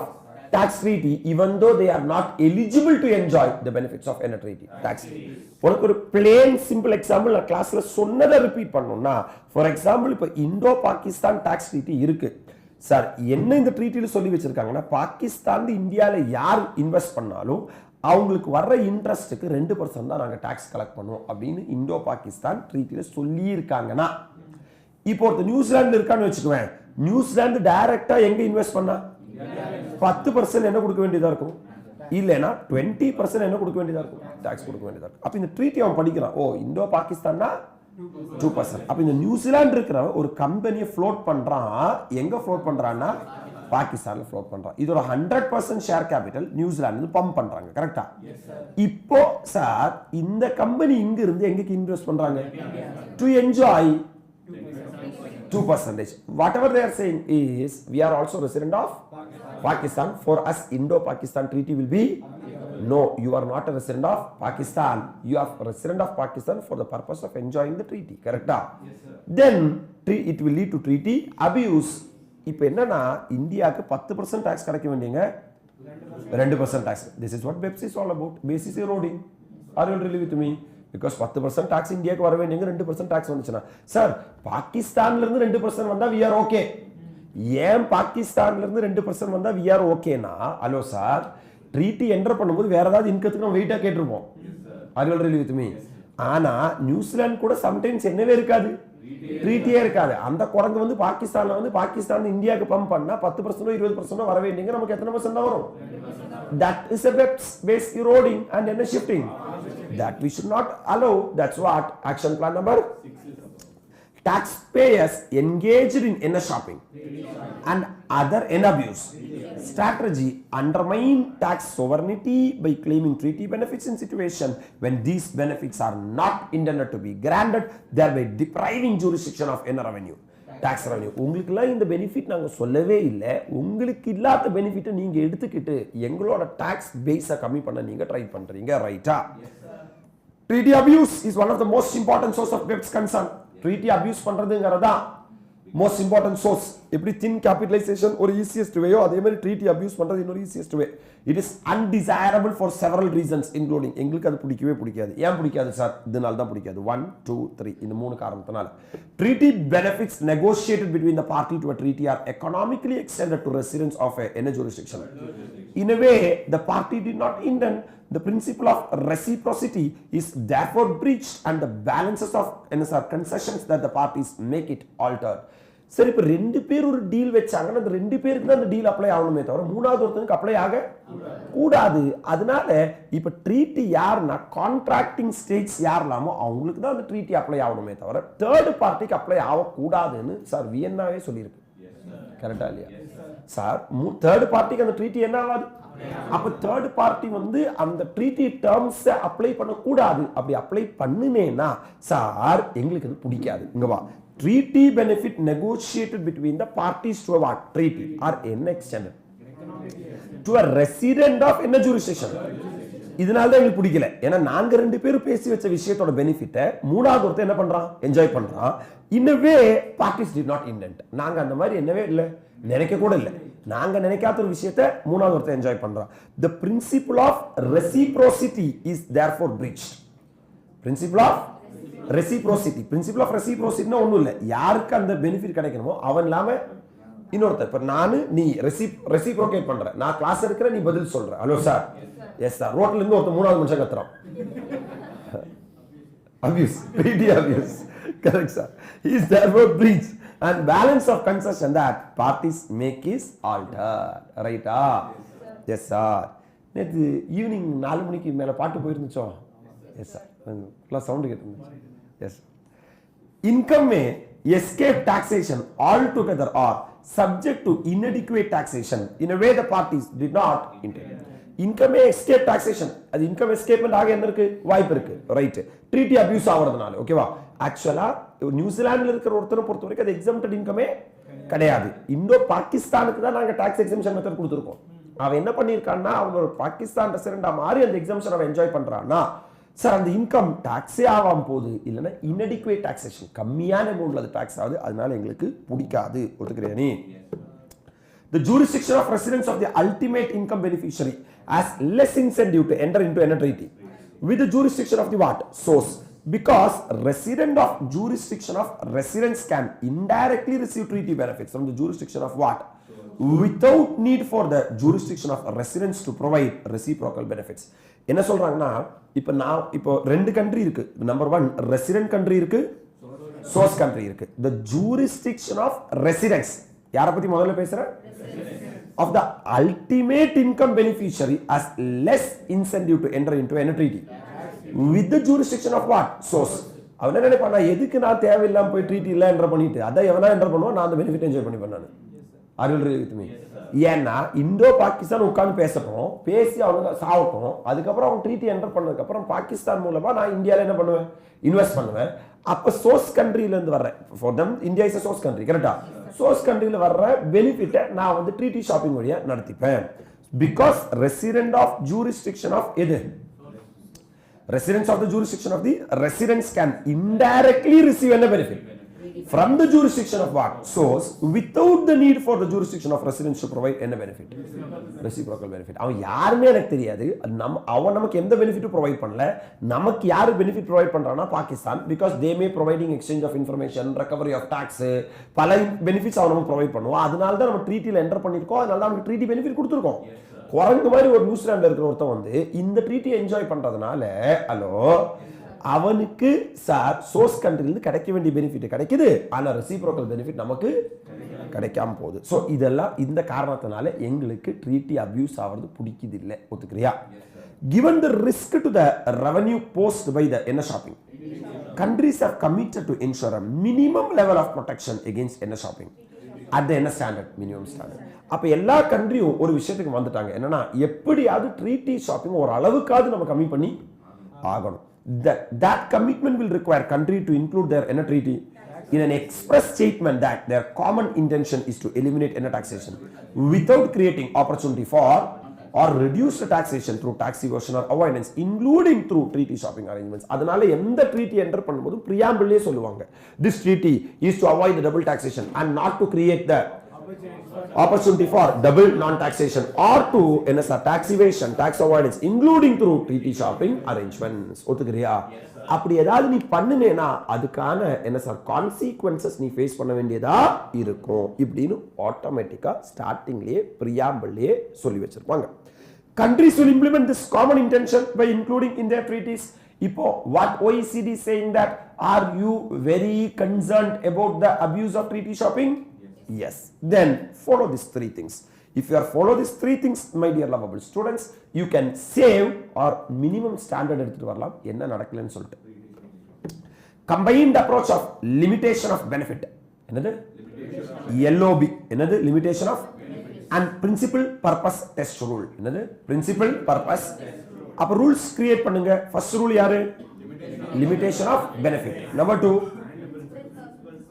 tax treaty even though they are not eligible to enjoy the benefits of any treaty, tax treaty. உனக்கு ஒரு plain simple example நான் கிளாஸ்ல சொன்னதை repeat பண்ணணும்னா, for example இப்போ இந்தோ Pakistan tax treaty இருக்கு sir. என்ன இந்த ட்ரீட்டில சொல்லி வச்சிருக்காங்கன்னா, பாகிஸ்தான் இந்தியாவில் யார் இன்வெஸ்ட் பண்ணாலும் அவங்களுக்கு வர்ற இன்ட்ரெஸ்ட்டுக்கு 2% தான் நாங்கள் டாக்ஸ் கலெக்ட் பண்ணுவோம் அப்படின்னு இந்தோ பாகிஸ்தான் ட்ரீட்டில சொல்லி இருக்காங்கன்னா, இப்போ ஒருத்தர் நியூசிலாந்து இருக்கான்னு வச்சுக்குவேன், நியூசிலாந்து டைரக்டா எங்க இன்வெஸ்ட் பண்ணா 10% என்ன கொடுக்க வேண்டியதா இருக்கும், இல்லைன்னா 20% என்ன கொடுக்க வேண்டியதா இருக்கும், டாக்ஸ் கொடுக்க வேண்டியதா இருக்கும். அப்ப இந்த ட்ரீட்டி அவன் படிக்கிறான், ஓ இந்தோ பாகிஸ்தான்னா 2%. அப்ப இந்த நியூசிலாந்து இருக்கிற ஒரு கம்பெனியை ஃப்ளோட் பண்றான், எங்க ஃப்ளோட் பண்றான்னா பாகிஸ்தான்ல ஃப்ளோட் பண்றான். இது ஒரு 100% ஷேர் கேபிட்டல் நியூசிலாந்து பம்ப் பண்றாங்க, கரெக்டா? இப்போ சார் இந்த கம்பெனி இங்க இருந்து எங்க இன்வெஸ்ட் பண்றாங்க, to enjoy 2%. Whatever they are saying is we are also resident of Pakistan. For us Indo-Pakistan treaty will be No, you are not a resident of Pakistan. You are a resident of Pakistan for the purpose of enjoying the treaty. Correct? Yes, sir. Then it will lead to treaty abuse. இப்போ என்னன்னா இந்தியாவுக்கு 10% tax கிடைக்க வேண்டியங்க 2% tax. This is what BEPS is all about. Basis eroding. Are you really with me? Because 10% tax இந்தியாவுக்கு வர வேண்டியங்க 2% tax வந்துச்சுன்னா sir பாகிஸ்தான்ல இருந்து 2% வந்தா we are okay. ஏன் பாகிஸ்தான்ல இருந்து 2% வந்தா we are okayனா ஹலோ சார் ட்ரீட்டி என்டர் பண்ணும்போது வேற ஏதாவது இன்கத்துக்கு நம்ம வெயிட்டா கேட்டிருப்போம். Are you really with me? ஆனா நியூசிலாந்து கூட சம்டைம்ஸ் என்னவே இருக்காது ட்ரீட்டியே இருக்காது. அந்த குரங்கு வந்து பாகிஸ்தான்ல வந்து பாகிஸ்தான் இந்தியாவுக்கு பம்ப் பண்ணா 10% 20% வர வேண்டியங்க நமக்கு எத்தனை பர்சன்ட் வரும்? That is a base eroding and என்ன shifting that we should not allow. That's what action plan number 6 is. Taxpayers engaged in inner shopping and other in abuse strategy undermine tax sovereignty by claiming treaty benefits in situation when these benefits are not intended to be granted, thereby depriving jurisdiction of inner revenue tax revenue. உங்களுக்குலாம் இந்த benefit நாங்க சொல்லவே இல்லை. உங்களுக்கு இல்லாத பெனிஃபிட்டை நீங்க எடுத்துக்கிட்டு எங்களோட டாக்ஸ் பேஸை கம்மி பண்ண நீங்க ட்ரை பண்றீங்க. ரைட்டா? Treaty abuse is one of the most important source of BEPS concern. Treaty abuse பண்றதுங்கறதா most important source. எப்படி thin capitalization ஒரு easiest way-ஓ அதே மாதிரி treaty abuse பண்றது இன்னொரு easiest way. It is undesirable for several reasons including எங்களுக்கு அது பிடிக்கவே பிடிக்காது. ஏன் பிடிக்காது சார்? இதனால தான் பிடிக்காது. 1 2 3 இந்த மூணு காரணத்தினால. Treaty benefits negotiated between the party to a treaty are economically extended to residents of a jurisdiction. In a way the party did not intend. The principle of reciprocity is therefore breached and the balances of concessions that the parties make it altered. சரி இப்போ ரெண்டு பேர் ஒரு deal வச்சாங்கன்னா அந்த ரெண்டு பேருக்கு தான் அந்த டீல் அப்ளை ஆகணுமே தவிர மூணாவது ஒருத்தனுக்கு அப்ளை ஆக கூடாது. அதனால இப்போ ட்ரீட்டி யாருன்னா கான்ட்ராக்டிங் ஸ்டேட்ஸ் யாரெல்லாமோ அவங்களுக்கு தான் அந்த ட்ரீட்டி அப்ளை ஆகணுமே தவிர தேர்ட் பார்ட்டிக்கு அப்ளை ஆகக்கூடாதுன்னு சார் வியன்னாவே சொல்லியிருக்கு. கரெக்டா இல்லையா சார்? தேர்ட் பார்ட்டிக்கு அந்த ட்ரீட்டி என்ன ஆகாது. அப்ப தேர்ட் பார்ட்டி வந்து அந்த ட்ரீட்டி டேர்ம்ஸ் அப்ளை பண்ண கூடாது. அப்படி அப்ளை பண்ணுனேனா சார் எங்களுக்கு அது பிடிக்காது. இங்க வா. Treaty benefit negotiated between the parties to a what? Treaty are extended to a resident of in a jurisdiction. இதனால தான் எங்களுக்கு பிடிக்கல. ஏன்னா நாங்க ரெண்டு பேரும் பேசி வச்ச விஷயத்தோட பெனிஃபிட்டை மூணாவது ஒருத்தர் என்ன பண்றான்? என்ஜாய் பண்றான். In a way parties did not intend. நாங்க அந்த மாதிரி என்னவே இல்லை, நினைக்க கூட இல்லை. நாங்க நினைக்காத ஒரு விஷயத்தை மூணாவது ஒருத்தர் என்ஜாய் பண்றான். The principle of reciprocity is therefore breached. Principle of reciprocity. Principle of reciprocity னா ஒண்ணும் இல்லை. யாருக்கு அந்த பெனிஃபிட் கிடைக்கணுமோ அவன் இல்லாம இன்னொருத்தர். இப்ப நானு நீ ரெசிப்ரோகேட் பண்ற, நான் கிளாஸ் எடுக்கிற நீ பதில் சொல்ற. Hello sir, yes sir. ரோட்ல இருந்து ஒருத்தர் மூணாவது மனுஷன் கத்துறான். Abuse, treaty abuse. Correct sir. He is therefore breached and balance of concession that parties make is altered. Right? Yes sir. நேற்று ஈவினிங் 4 மணிக்கு மேல பாட்டு போயிருந்துச்சோ? Yes sir. ஃபுல்லாக சவுண்டு கேட்டு. Yes. Income may escape taxation altogether or subject to inadequate taxation in a way the parties did not intend. Income May escape taxation. அது income எஸ்கேப்மெண்ட் ஆக என்ன இருக்கு? வாய்ப்பு இருக்கு. ரைட். ட்ரீட்டி அபியூஸ் ஆகிறதுனால. ஓகேவா? ஆக்சுவலா நியூசிலாந்துல இருக்கிற ஒருத்தரை பொறுத்த வரைக்கும் அது எக்ஸம்ப்டட் இன்கமே கிடையாது. இந்தோ பாகிஸ்தானுக்கு தான் நாங்க டாக்ஸ் எக்ஸம்ஷன் மெத்தட் கொடுத்துருக்கோம். அவன் என்ன பண்ணியிருக்கான்னா அவன் ஒரு பாகிஸ்தான் ரெசிடென்டா மாறி அந்த எக்ஸம்ஷன் அவன் என்ஜாய் பண்றான்னா சார் அந்த இன்கம் டாக்ஸே ஆகாம போகுது. இல்லைன்னா இன்அடிக்குவேட் டாக்ஸேஷன், கம்மியான அமௌண்ட்ல அது டாக்ஸ் ஆகுது. அதனால எங்களுக்கு பிடிக்காது. ஒத்துக்கிறியா நீ? The jurisdiction of residents of the ultimate income beneficiary has less incentive to enter into a treaty with the jurisdiction of the what? Source. Because resident of jurisdiction of residents can indirectly receive treaty benefits from the jurisdiction of what? Without need for the jurisdiction of residents to provide reciprocal benefits. என்ன சொல்றாங்கன்னா இப்போ ரெண்டு country இருக்கு. Number 1 resident country இருக்கு, source country இருக்கு. The jurisdiction of residents யாரை பத்தி முதல்ல பேசுறேன்? Of the ultimate income beneficiary has less incentive to enter into any treaty with the jurisdiction of what? Source. அவன் என்ன நினைப்பானா? எதுக்கு நான் தேவையில்லாம போய் ட்ரீட்டி இல்ல என்டர் பண்ணிட்டு அதை எவனா என்டர் பண்ணுவோம், நான் அந்த பெனிஃபிட் என்ஜாய் பண்ணி பண்ணானு. ஏன்னா இந்தோ பாகிஸ்தான் உட்கார்ந்து பேசப்போம், பேசி அவங்க சாவட்டும். அதுக்கப்புறம் அவங்க ட்ரீட்டி என்டர் பண்ணதுக்கு அப்புறம் பாகிஸ்தான் மூலமா நான் இந்தியாவில் என்ன பண்ணுவேன்? இன்வெஸ்ட் பண்ணுவேன். அப்ப சோர்ஸ் கண்ட்ரியில இருந்து வர்றேன். For them India is source country. கரெக்டா? சோர்ஸ் கண்ட்ரியில வர்ற பெனிஃபிட்டை நான் வந்து ட்ரீட்டி ஷாப்பிங் வழியா நடத்திப்பேன். Because resident of jurisdiction of either residents of the jurisdiction of the residents can indirectly receive a benefit from the jurisdiction of what source without the need for the jurisdiction of residents to provide any benefit, reciprocal benefit. அவன் யாருமே எனக்கு தெரியாது, அவன் நமக்கு எந்த benefit provide பண்ணல. நமக்கு யாரு பெனிஃபிட் ப்ரொவைட் பண்றானா Pakistan. Because they may providing exchange of information, recovery of tax, பல பெனிஃபிட்ஸ் அவன் நமக்கு ப்ரொவைட் பண்ணுவோம். அதனால தான் நம்ம ட்ரீட்டில என்டர் பண்ணிருக்கோம், அதனால தான் நமக்கு ட்ரீட்டி பெனிஃபிட் கொடுத்துருக்கோம். குரங்கு மாதிரி ஒரு நியூசிலாந்துல இருக்கிற ஒருத்தன் வந்து இந்த ட்ரீட்டியை என்ஜாய் பண்றதுனால ஹலோ அவனுக்கு சார் சோர்ஸ் கண்ட்ரிலிருந்து கிடைக்க வேண்டிய பெனிஃபிட் கிடைக்குது, ஆனா ரெசிப்ரோக்கல் பெனிஃபிட் நமக்கு கிடைக்காம போகுது. ஸோ இதெல்லாம் இந்த காரணத்தினால எங்களுக்கு ட்ரீட்டி அபியூஸ் ஆகிறது பிடிக்குது இல்லை. ஒத்துக்கிறியா? given the risk to the revenue posed by the inner shopping, countries are committed to ensure a minimum level of protection against inner shopping at the inner standard, minimum standard. அப்ப எல்லா கண்ட்ரியும் ஒரு விஷயத்துக்கு வந்துட்டாங்க, என்னன்னா எப்படியாவது ட்ரீட்டி ஷாப்பிங் ஒரு அளவுக்காவது நம்ம கம்மி பண்ணி ஆகணும். That commitment will require country to include their inner treaty in an express statement that their common intention is to eliminate inner taxation without creating opportunity for or reduce the taxation through tax evasion or avoidance, including through treaty shopping arrangements. அதனால எந்த treaty enter பண்ணும்போது பிரியாம்பிள்லயே சொல்லுவாங்க, this treaty is to avoid the double taxation and not to create the opportunity for double non-taxation or to tax evasion, tax avoidance, including through treaty shopping arrangements. ஒத்துக்கிறியா? அப்படி ஏதாவது நீ பண்ணுனேனா அதுக்கான என்ன sir consequences நீ face பண்ண வேண்டியதா இருக்கும் இப்படின்னு ஆட்டோமேட்டிக்கா ஸ்டார்டிங்லயே பிரியாம்பிள்லயே சொல்லி வச்சிருப்பாங்க. Countries will implement this common intention by including in their treaties. இப்போ what OECD is saying that are you very concerned about the abuse of treaty shopping? Yes. Then follow these three things. If you are follow these three things, my dear lovable students, you can save or minimum standard எடுத்துட்டு வரலாம். என்ன நடக்கலன்னு சொல்லிட்டு combined approach of limitation of benefit, என்னது LOB, என்னது limitation of and principal purpose test rule, என்னது principal purpose. அப்ப rules create பண்ணுங்க. first rule யாரு? limitation of benefit. number 2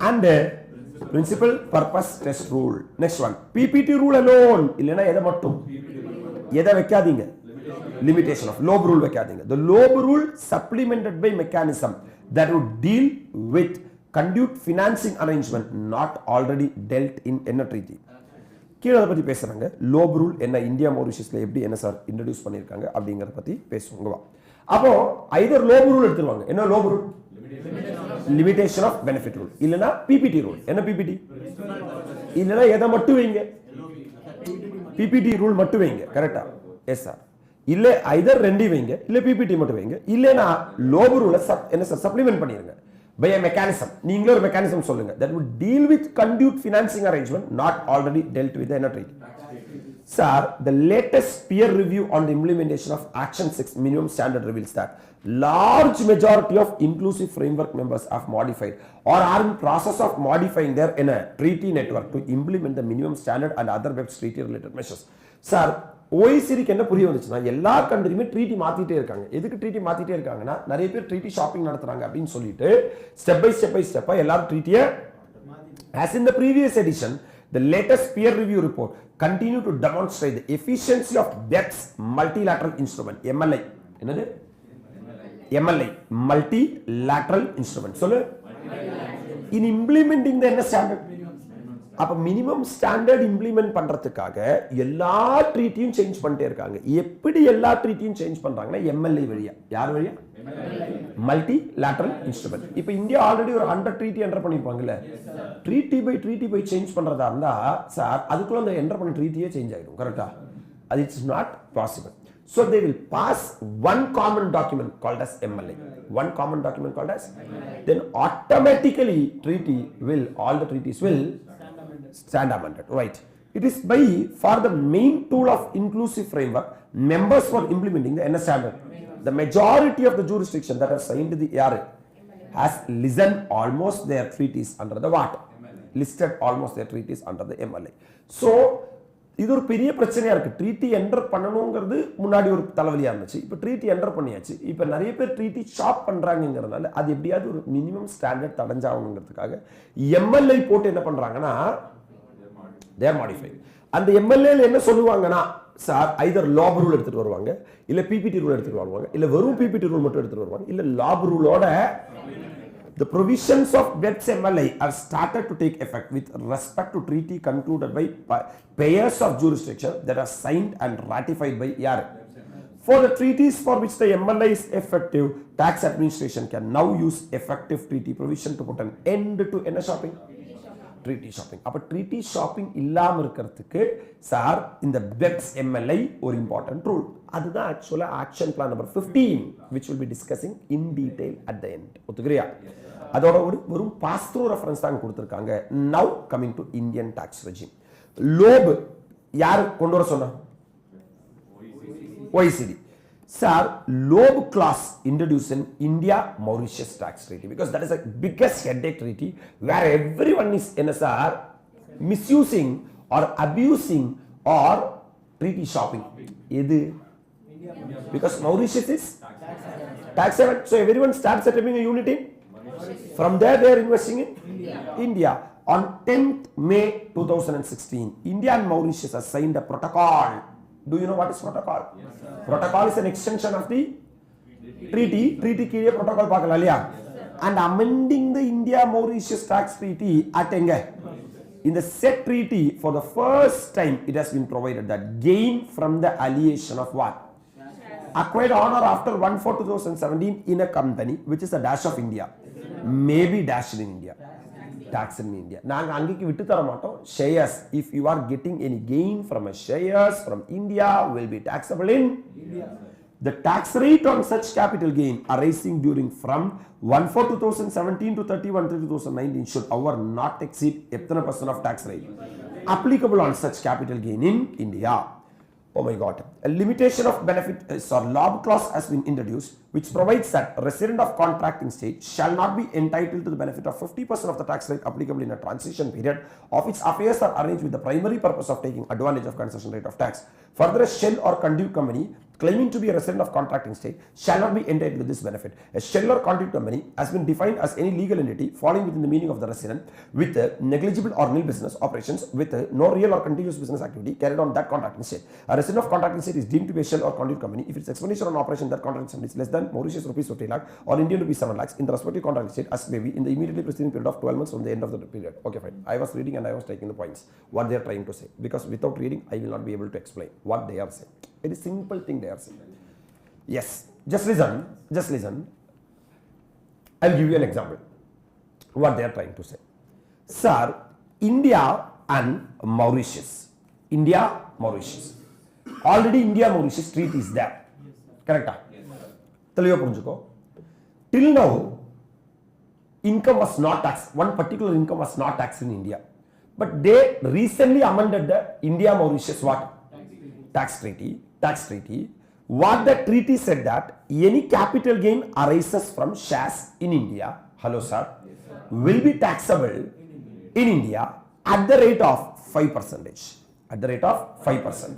and principal purpose test rule. next one PPT rule alone, இல்லனா எதை மட்டும் எதை வைக்காதீங்க, limitation of lob rule வைக்காதீங்க. the lob rule supplemented by mechanism that would deal with conduit financing arrangement not already dealt in என்ன treaty. கீழே அதை பத்தி பேசுறாங்க. லோப் ரூல் என்ன, இந்தியா மொரிஷியஸ்ல எப்படி என்ன சார் இன்ட்ரோடியூஸ் பண்ணிருக்காங்க அப்படிங்கறத பத்தி பேசுவாங்க. அப்போ either லோப் ரூல் எடுத்துருவாங்க. என்ன LOB rule? Limitation of benefit rule, இல்லனா பிபிடி ரூல். என்ன பிபிடி? இல்லனா எதை மட்டும் வைங்க, பிபிடி ரூல் மட்டும் வைங்க. கரெக்ட்டா? Yes sir. இல்ல ஐதர் ரெண்டு வைங்க, இல்ல பிபிடி மட்டும் வைங்க, இல்லனா லோப் ரூலை என்ன சார் சப்ளிமெண்ட் பண்ணிருங்க by a mechanism. நீங்களே ஒரு mechanism சொல்லுங்க that would deal with conduit financing arrangement not already dealt with the treaty. Sir, the latest peer review on the implementation of Action 6 minimum standard reveals that large majority of inclusive framework members have modified or are in process of modifying their treaty network to implement the minimum standard and other web treaty related measures. Sir, ஓய்சிடிக்கு என்ன புரிய வந்துச்சுன்னா எல்லா கண்ட்ரியுமே treaty மாத்திட்டே இருக்காங்க. எதுக்கு treaty மாத்திட்டே இருக்காங்கன்னா நிறைய பேர் treaty shopping நடத்துறாங்க அப்படின்னு சொல்லிட்டு ஸ்டெப் பை ஸ்டெப்பா எல்லாரும் ட்ரீட்டியை as in the previous edition the latest peer review report continue to demonstrate the efficiency of BEPS multilateral instrument MLI. என்னது MLI multilateral instrument சொல்லு in implementing the standard. அப்ப minimum standard implement பண்றதுக்காக எல்லா ட்ரீட்டியும் change பண்ணிட்டே இருக்காங்க. எப்படி எல்லா ட்ரீட்டியும் change பண்றாங்கன்னா எம்எல்ஏ வழியா. யார் வழியா? Multilateral instrument. இப்ப இந்தியா ஆல்ரெடி ஒரு 100 ட்ரீட்டி என்டர் பண்ணிருப்பாங்கல்ல. ட்ரீட்டி பை சேஞ்ச் பண்றதா இருந்தா சார் அதுக்குள்ள அந்த என்டர் பண்ண ட்ரீட்டியே சேஞ்ச் ஆயிடும். கரெக்டா? அது it's not possible. So they will pass one common document called as MLA. One common document called as, then automatically all the treaties will stand amended. Right. It is by for the main tool of inclusive framework members for implementing the NS standard. The majority of the jurisdiction that have signed the ARA has listened almost their treaties under the what? Listed almost their treaties under the MLA. So இது ஒரு பெரிய பிரச்சனையா இருக்கு. Treaty enter பண்ணணுங்கிறது முன்னாடி ஒரு தலைவலியா இருந்துச்சு. இப்போ ட்ரீட்டி என்டர் பண்ணியாச்சு. இப்போ நிறைய பேர் ட்ரீட்டி ஷாப் பண்றாங்கிறதுனால அது எப்படியாவது ஒரு மினிமம் ஸ்டாண்டர்ட் தடைஞ்சாகணுங்கிறதுக்காக எம்எல்ஏ போட்டு என்ன பண்றாங்கன்னா they are modifying. அந்த எம்எல்ஏல என்ன சொல்லுவாங்கன்னா சார் ஐதர் லாப் ரூல் எடுத்துட்டு வருவாங்க, இல்ல பிபிடி ரூல் எடுத்துட்டு வருவாங்க, இல்ல வெறும் பிபிடி ரூல் மட்டும் எடுத்துட்டு வருவாங்க, இல்ல லாப் ரூலோட the provisions of BEPS MLI have started to take effect with respect to treaty concluded by payers of jurisdiction that are signed and ratified by yaar. For the treaties for which the MLI is effective, tax administration can now use effective treaty provision to put an end to என்ன shopping? Treaty shopping. அப்ப treaty shopping இல்லாம இருக்கிறதுக்கு sir இந்த BEPS MLI ஒரு important rule. அதுதான் actually action plan number 15 which will be discussing in detail at the end. ஒத்துக்கிறியா? அதோட ஒரு pass through reference தான் கொடுத்திருக்காங்க. Now coming to Indian tax regime. Lobe யார் கொண்டு வர சொன்னா? OECD. Sir, lob clause introduced in India-Mauritius tax treaty because that is the biggest headache treaty where everyone is misusing or abusing or treaty shopping. Because Mauritius is tax haven, so everyone starts setting a unit in. From there they are investing in India. On 10th May 2016, India and Mauritius have signed a protocol. Do you know what is protocol? Yes, protocol is an extension of the treaty. Treaty kiriya protocol paakala liya. And amending the India-Mauritius tax treaty at enga. In the said treaty, for the first time, it has been provided that gain from the alliation of what? Acquired honor after 1/4/2017 in a company which is a dash of India. Maybe dashed in India. Tax in India. நாங்க அங்கேக்கு விட்டு தர மாட்டோம். Shares, if you are getting any gain from a shares from India, will be taxable in India. The tax rate on such capital gain arising during from 1/4/2017 to 31/3/2019 should however not exceed 8% of tax rate applicable on such capital gain in India. Oh my God. A limitation of benefit or lob clause has been introduced which provides that a resident of contracting state shall not be entitled to the benefit of 50% of the tax rate applicable in a transition period of its affairs are arranged with the primary purpose of taking advantage of concession rate of tax. Further, a shell or conduit company claiming to be a resident of contracting state shall not be entitled to this benefit. A shell or conduit company has been defined as any legal entity falling within the meaning of the resident with negligible or nil business operations with no real or continuous business activity carried on that contracting state. A resident of contracting state is deemed to be a shell or conduit company if its expenditure on operation that contracting state is less than Mauritius rupees 50 lakh or Indian rupees 7 lakhs in the respective contracting state as may be in the immediately preceding period of 12 months from the end of the period. Okay, fine. I was reading and I was taking the points what they are trying to say because without reading I will not be able to explain what they are saying. Very simple thing they are saying. Yes, just listen. I'll give you an example. What they are trying to say. Sir, India and Mauritius. Already India-Mauritius treaty is there. Correct? Till now, income was not taxed. One particular income was not taxed in India. But they recently amended the India-Mauritius what? Tax treaty. What the treaty said that any capital gain arises from shares in India, hello sir, yes, sir, will be taxable in India at the rate of 5%. At the rate of 5%.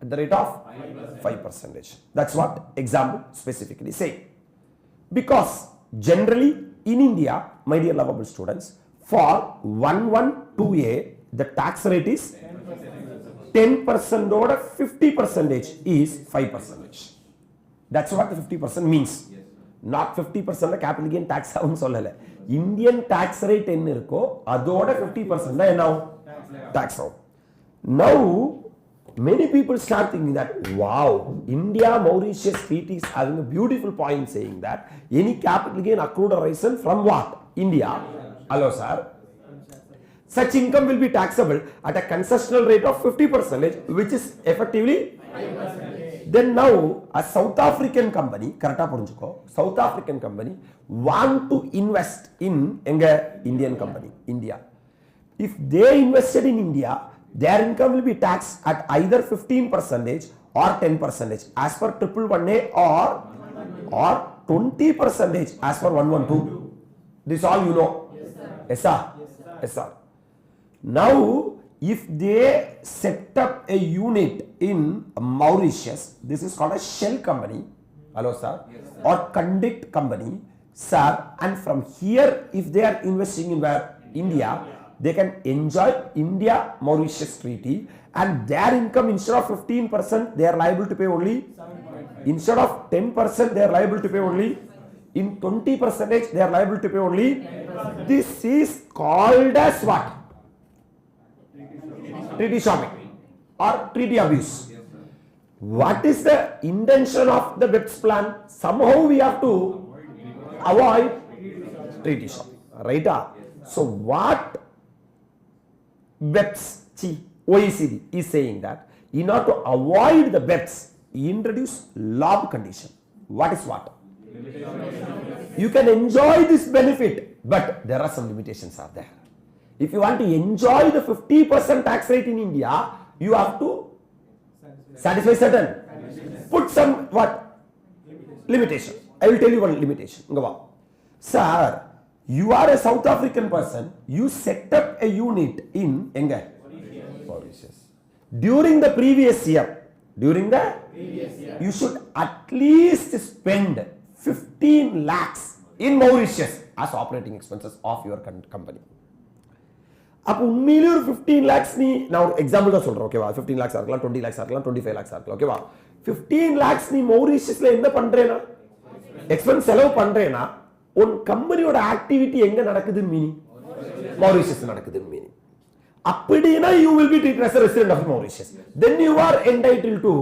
At the rate of 5%. That's what example specifically say. Because generally in India, my dear lovable students, for 112A, the tax rate is 10% or 50% is 5%. That's what the 50% means. Yes, not 50% capital gain tax ஆகும் சொல்லல. Indian tax rate என்ன இருக்கோ அதோட 50% தான் என்ன tax ஆகும். Now many people start thinking that wow, India-Mauritius treaty is having a beautiful point saying that any capital gain accrued arisen from what? India. Hello sir. Such income will be taxable at a concessional rate of 50%, which is effectively 5%. Then now a South African company, South African company want to invest in Indian company, India. If they invested in India, their income will be taxed at either 15% or 10% as per 111A or 20% as per 112. This all you know. Yes sir. Yes sir. Now, if they set up a unit in Mauritius, this is called a shell company, hello sir, yes, sir, or conduit company, sir, and from here, if they are investing in where? India, they can enjoy India-Mauritius treaty and their income instead of 15% they are liable to pay only 7.5. Instead of 10% they are liable to pay only in 20% they are liable to pay only 10%. This is called as what? Treaty shopping or treaty abuse. What is the intention of the BEPS plan? Somehow we have to avoid treaty shopping, right? So what BEPS, OECD is saying that in order to avoid the BEPS, introduce lob condition. What is what? You can enjoy this benefit, but there are some limitations are there. If you want to enjoy the 50% tax rate in India, you have to satisfy certain. Put some what? Limitation. I will tell you one limitation. Sir, you are a South African person. You set up a unit in Mauritius. During the previous year, you should at least spend 15 lakhs in Mauritius as operating expenses of your company. அப்போ உண்மையிலே ஒரு 15 lakhs நீ நான் ஒரு example தான் சொல்றேன் ஓகேவா 15 lakhs இருக்கலாம் 20 lakhs இருக்கலாம் 25 lakhs இருக்கலாம் ஓகேவா 15 lakhs நீ மௌரிஷியஸ்ல என்ன பண்றேனா எக்ஸ்பென்ஸ் செலவு பண்றேனா உன் கம்பெனியோட ஆக்டிவிட்டி எங்க நடக்குதுன்னு மீனிங் மௌரிஷியஸ்ல நடக்குதுன்னு மீனிங் அப்படினா you will be treated as a resident of Mauritius, then you are entitled to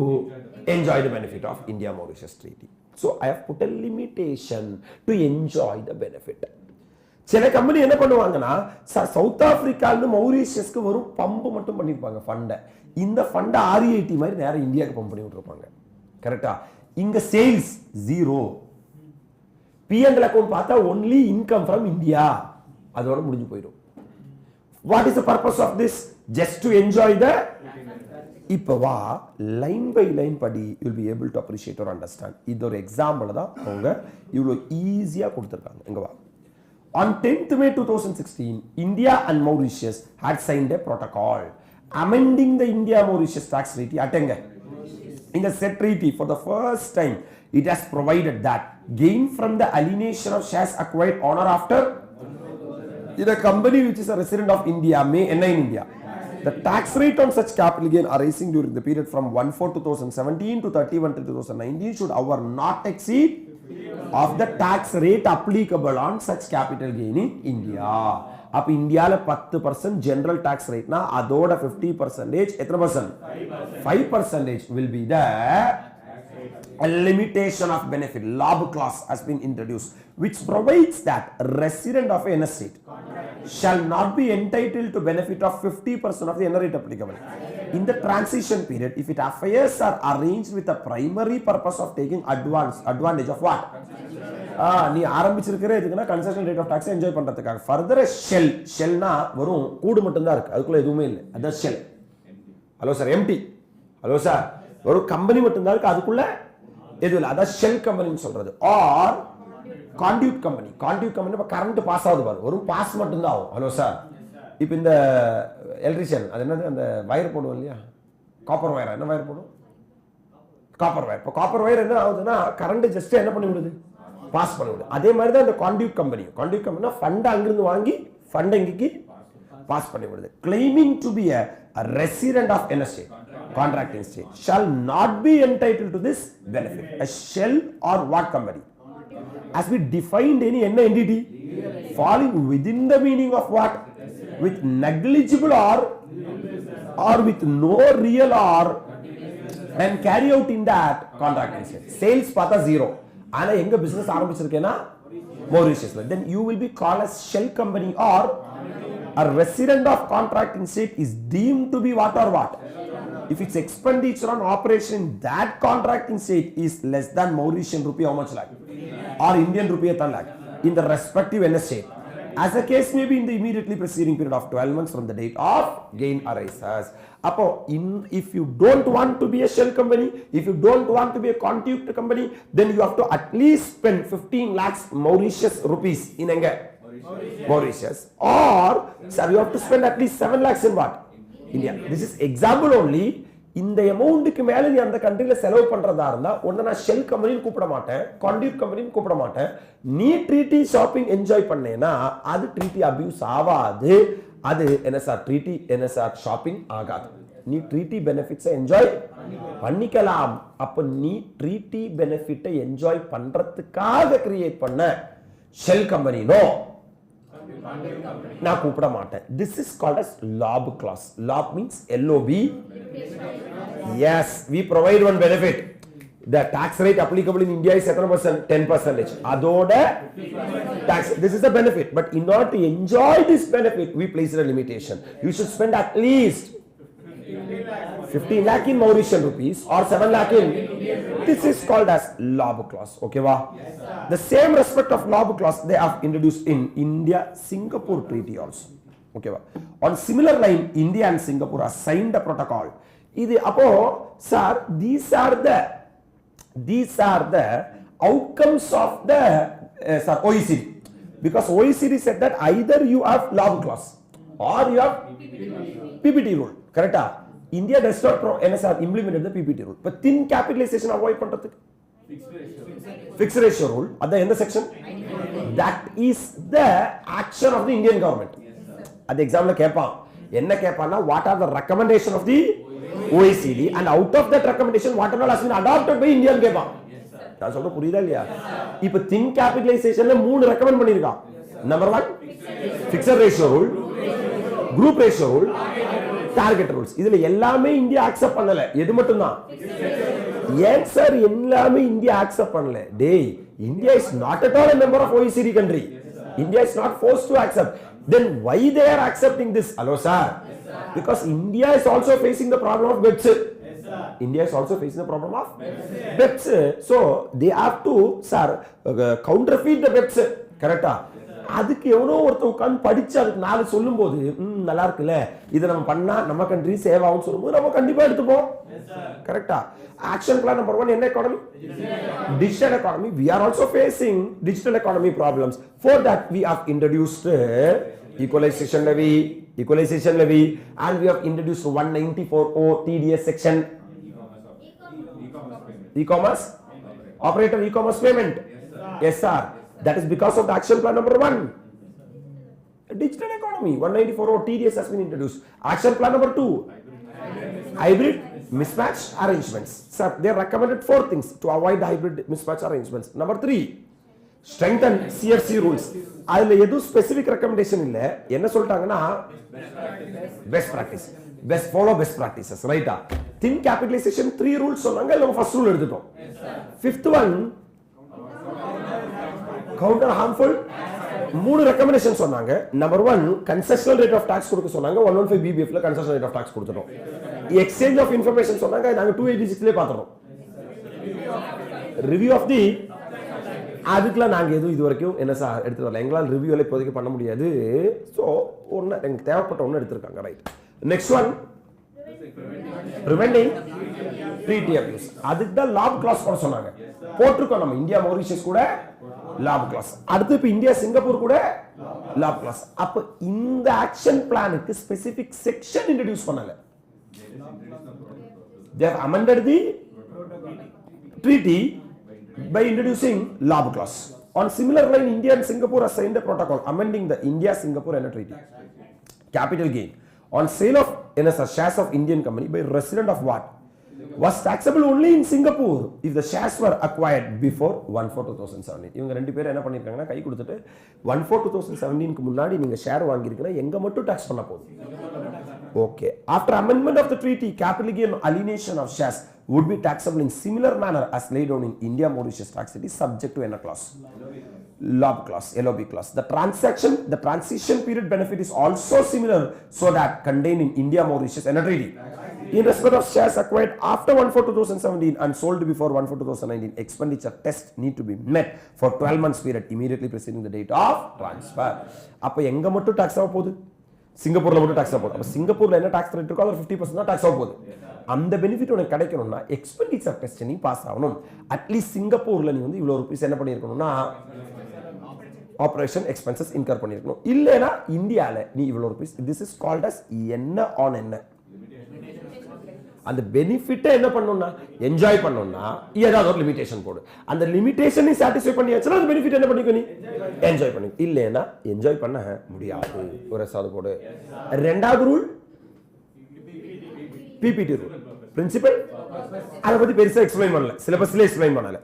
enjoy the benefit of India Mauritius treaty. So I have put a limitation to enjoy the benefit. சில company என்ன பண்ணுவாங்கன்னா south ஆப்பிரிக்கால மௌரிஷியஸ்க்கு வரும் pump மட்டும் பண்ணிருப்பாங்க ஃபண்டை இந்த ஃபண்டை REIT மாதிரி நேரா இந்தியாவுக்கு பம்ப் பண்ணி விட்டுருப்பாங்க கரெக்டா இங்க சேல்ஸ் ஜீரோ P&L அக்கவுண்ட் பார்த்தா only income from India அதோட முடிஞ்சு போயிடும். What is the purpose of this? Just to enjoy the இப்போ வா லைன் பை லைன் படி you will be able to appreciate or understand. இது ஒரு எக்ஸாம்பிள் தான் அவங்க இவ்வளோ ஈஸியாக கொடுத்துருக்காங்க. இங்க வா On 10th May 2016, India and Mauritius had signed a protocol amending the India-Mauritius tax treaty. In the said treaty, for the first time, it has provided that gain from the alienation of shares acquired on or after in a company which is a resident of India may enter in India. The tax rate on such capital gain arising during the period from 1/4/2017 to 31/3/2019 should however not exceed of the tax rate applicable on such capital gain in India. அப்ப இந்தியால 10% general tax rate na அதோட 50% எத்தனை percent 5% will be the a limitation of benefit lob clause has been introduced which provides that resident of an estate shall not be entitled to benefit of 50% of the NR rate applicable in the transition period if its affairs are arranged with the primary purpose of taking advantage of what நீ ஆரம்பிச்சிருக்கிற இதுக்குன்னா concession rate of tax enjoy பண்றதுக்காக further ஷெல்னா வரும் கூடு மட்டும் தான் இருக்கு அதுக்குள்ள எதுவுமே இல்லை அதான் shell hello sir empty hello sir ஒரு கம்பெனி மட்டும் தான் இருக்கு அதுக்குள்ள எதுவும் இல்லை அதான் ஷெல் கம்பெனின்னு சொல்றது ஆர் கான்டியூட் கம்பெனி இப்போ கரண்ட் பாஸ் ஆகுது பாரு ஒரு பாஸ் மட்டும் தான் ஆகும் ஹலோ சார் இப்போ இந்த எலக்ட்ரிஷியன் அது என்னது அந்த வயர் போடுவோம் இல்லையா காப்பர் வயர் என்ன வயர் போடும் காப்பர் வயர் இப்போ காப்பர் வயர் என்ன ஆகுதுன்னா கரண்ட் ஜஸ்ட் என்ன பண்ணி விடுது பாஸ் பண்ணி விடுது அதே மாதிரி தான் இந்த கான்டியூட் கம்பெனினா ஃபண்ட் அங்கிருந்து வாங்கி ஃபண்ட் எங்கேக்கு பாஸ் பண்ணி விடுது claiming to be a resident of an estate contracting state shall not be entitled to this benefit a shell or what company as we defined any entity falling within the meaning of what with negligible or with no real or and carry out in that contracting state sales பார்த்தா zero ஆனா எங்க business ஆரம்பிச்சிருக்கேனா Mauritiusல then you will be called as shell company or a resident of contracting state is deemed to be what or what if its expenditure on operation in that contracting state is less than Mauritian rupee how much lakh or Indian rupee 10 lakh in the respective NS state as the case may be in the immediately preceding period of 12 months from the date of gain arises. Appo if you don't want to be a shell company, if you don't want to be a conduit company, then you have to at least spend 15 lakhs Mauritius rupees in Mauritius or sir you have to spend at least 7 lakhs in what India. This is example only. இந்த அமௌண்ட்டுக்கு மேல நீ அந்த கண்ட்ரில செலவு பண்றதா இருந்தா ஒண்ணு நான் ஷெல் கம்பெனின்னு கூப்பிட மாட்டேன் கான்டியூட் கம்பெனின்னு கூப்பிட மாட்டேன் நீ ட்ரீட்டி ஷாப்பிங் என்ஜாய் பண்ணேனா அது ட்ரீட்டி அபியூஸ் ஆகாது அது என்ன சார் ட்ரீட்டி என்ன சார் ஷாப்பிங் ஆகாது நீ ட்ரீட்டி பெனிஃபிட்ஸை என்ஜாய் பண்ணிக்கலாம். அப்ப நீ ட்ரீட்டி பெனிஃபிட்டை என்ஜாய் பண்றதுக்காக கிரியேட் பண்ண ஷெல் கம்பெனி நோ, நான் கூப்பிட மாட்டேன். This is called as LOB clause. LOB means LOB. Yes, we provide one benefit. The tax rate applicable in India is 10%. அதோட tax, this is a benefit, but in order to enjoy this benefit we place a limitation. You should spend at least 15 lakh in Mauritian rupees or 7 lakh in. This is called as LOB clause. Okay va? The same respect of LOB clause they have introduced in India Singapore treaty also. Okay va? On similar line India and Singapore have signed a protocol. Idu appo sir, these are the outcomes of the OECD, because OECD said that either you have LOB clause or you have PPT rule. Correct? India does not implemented the PPT rule. But thin capitalization avoid பண்றதுக்கு fixed ratio rule at the end of section, that is the action of the Indian government. At the exam la கேட்பான், என்ன கேட்பான்னா what are the recommendation of the OECD and out of that recommendation what all has been adopted by Indian கேட்பான். நான் சொல்ற புரியுதா இல்லையா? இப்போ thin capitalizationல மூணு recommend பண்ணிருக்கான். Number 1 fixed ratio rule, group ratio rule, target rules. இதுல எல்லாமே இந்தியா அக்செப்ட் பண்ணல. எது மட்டும் தான்? ஏன் சார் எல்லாமே இந்தியா அக்செப்ட் பண்ணல? டேய், India is not at all a member of OECD country. India is not forced to accept. Then why they are accepting this? Hello sir. Because India is also facing the problem of BEPS. India is also facing the problem of BEPS. So they have to sir counterfeit the BEPS. Correct? அதுக்கு எவனோ ஒருத்தர் உட்கார்ந்து படிச்சு அதுக்கு நாலு சொல்லும்போது நல்லா இருக்குல்ல, இதை நம்ம பண்ணா நம்ம கண்ட்ரி சேவ் ஆகும்னு சொல்லும்போது நம்ம கண்டிப்பா எடுத்துப்போம். கரெக்டா? ஆக்ஷன் பிளான் நம்பர் 1 என்ன economy? Digital economy. We are also facing digital economy problems. For that we have introduced equalization levy, and we have introduced 194O TDS section. E-commerce operator e-commerce payment. Yes sir. That is because of the action plan number 1. Digital economy, 194O TDS has been introduced. Action plan number 2, hybrid mismatch arrangements. Sir, they recommended 4 things to avoid the hybrid mismatch arrangements. Number 3, strengthen CFC rules. அதுல எது specific recommendation இல்ல. என்ன சொல்லிட்டாங்கன்னா best practice, follow best practices, right? Thin capitalization 3 rules சொன்னாங்க. நம்ம first rule எடுத்துட்டோம். 5th one, counter harmful, 3 recommendation சொன்னாங்க. Number 1 concessional rate of tax கொடுக்க சொன்னாங்க. 115 BBF ல கன்செஷனல் ரேட் ஆஃப் டாக்ஸ் கொடுத்துட்டோம். எக்ஸ்சேஞ்ச் ஆஃப் இன்ஃபர்மேஷன் சொன்னாங்க. நாங்க 286 ல பாத்துறோம். ரிவ்யூ ஆஃப் தி, அதுக்குலாம் நாங்க எதுவும் இது வரைக்கும் என்ன சார் எடுத்து வரல. எங்களால் ரிவ்யூல இப்போதைக்கு பண்ண முடியாது. சோ ஒன்னு எனக்கு தேவைப்பட்ட ஒன்னு எடுத்துருக்காங்க. Right. Next one preventing treaty abuse. அதுக்கு தான் LOB clause போட சொன்னாங்க. போட்டுருக்கோம் நம்ம இந்தியா மொரிஷியஸ் கூட LOB clause. அடுத்து இப்ப இந்தியா சிங்கப்பூர் கூட LOB clause. அப்ப இந்த ஆக்ஷன் பிளானுக்கு ஸ்பெசிபிக் செக்ஷன் இன்ட்ரோ듀ஸ் பண்ணல. They have amended the treaty by introducing LOB clause. On similar line, India and Singapore have signed a protocol amending the India-Singapore treaty. Capital gain on sale of shares of Indian company by resident of what was taxable only in Singapore if the shares were acquired before 1/4/2017. இவங்க ரெண்டு பேரும் என்ன பண்ணிருக்காங்கன்னா கை கொடுத்துட்டு 1/4/2017 க்கு முன்னாடி நீங்க share வாங்கிருக்கீங்கன்னா எங்க மட்டும் டாக்ஸ் பண்ண போகுது. Okay. After amendment of the treaty, capital gain alienation of shares would be taxable in similar manner as laid down in India Mauritius tax. It is subject to a clause. LOB clause, LOB clause. The transition period benefit is also similar, so that contained in India Mauritius treaty. In respect of shares acquired after 1/4/2017 and sold before 1/4/2019, expenditure test need to be met for 12 months period immediately preceding the date of transfer. அப்ப எங்க மட்டும் tax ஆக போகுது? சிங்கப்பூர்ல மட்டும் tax ஆக போகுது. அப்ப சிங்கப்பூர்ல என்ன டாக்ஸ் ரேட் இருக்கோ அது 50% தான் டாக்ஸ் ஆக போகுது. அந்த பெனிஃபிட் உனக்கு கிடைக்கணும்னா எக்ஸ்பெண்டிச்சர் டெஸ்ட் நீ பாஸ் ஆகணும். அட்லீஸ்ட் சிங்கப்பூர்ல நீ வந்து இவ்வளவு ரூபீஸ் என்ன பண்ணிருக்கணும்னா ஆபரேஷன் எக்ஸ்பென்சஸ் இன்கர் பண்ணிருக்கணும். இல்லனா இந்தியால நீ இவ்வளவு rupees. This is called as என்ன ஆன் என்ன. அந்த பெனிஃபிட்டை என்ன பண்ணணும்னா என்ஜாய் பண்ணணும்னா ஏதாவது ஒரு லிமிடேஷன் போடு. அந்த லிமிடேஷனை சாட்டிஸ்ஃபை பண்ணியாச்சுன்னா அந்த பெனிஃபிட் என்ன பண்ணிக்கோ நீ என்ஜாய் பண்ணி. இல்லைன்னா என்ஜாய் பண்ண முடியாது. ஒரு சாது போடு. ரெண்டாவது ரூல் PPT rule. Principle அதை பத்தி பெருசா எக்ஸ்பிளைன் பண்ணல, சிலபஸ்ல எக்ஸ்பிளைன் பண்ணல.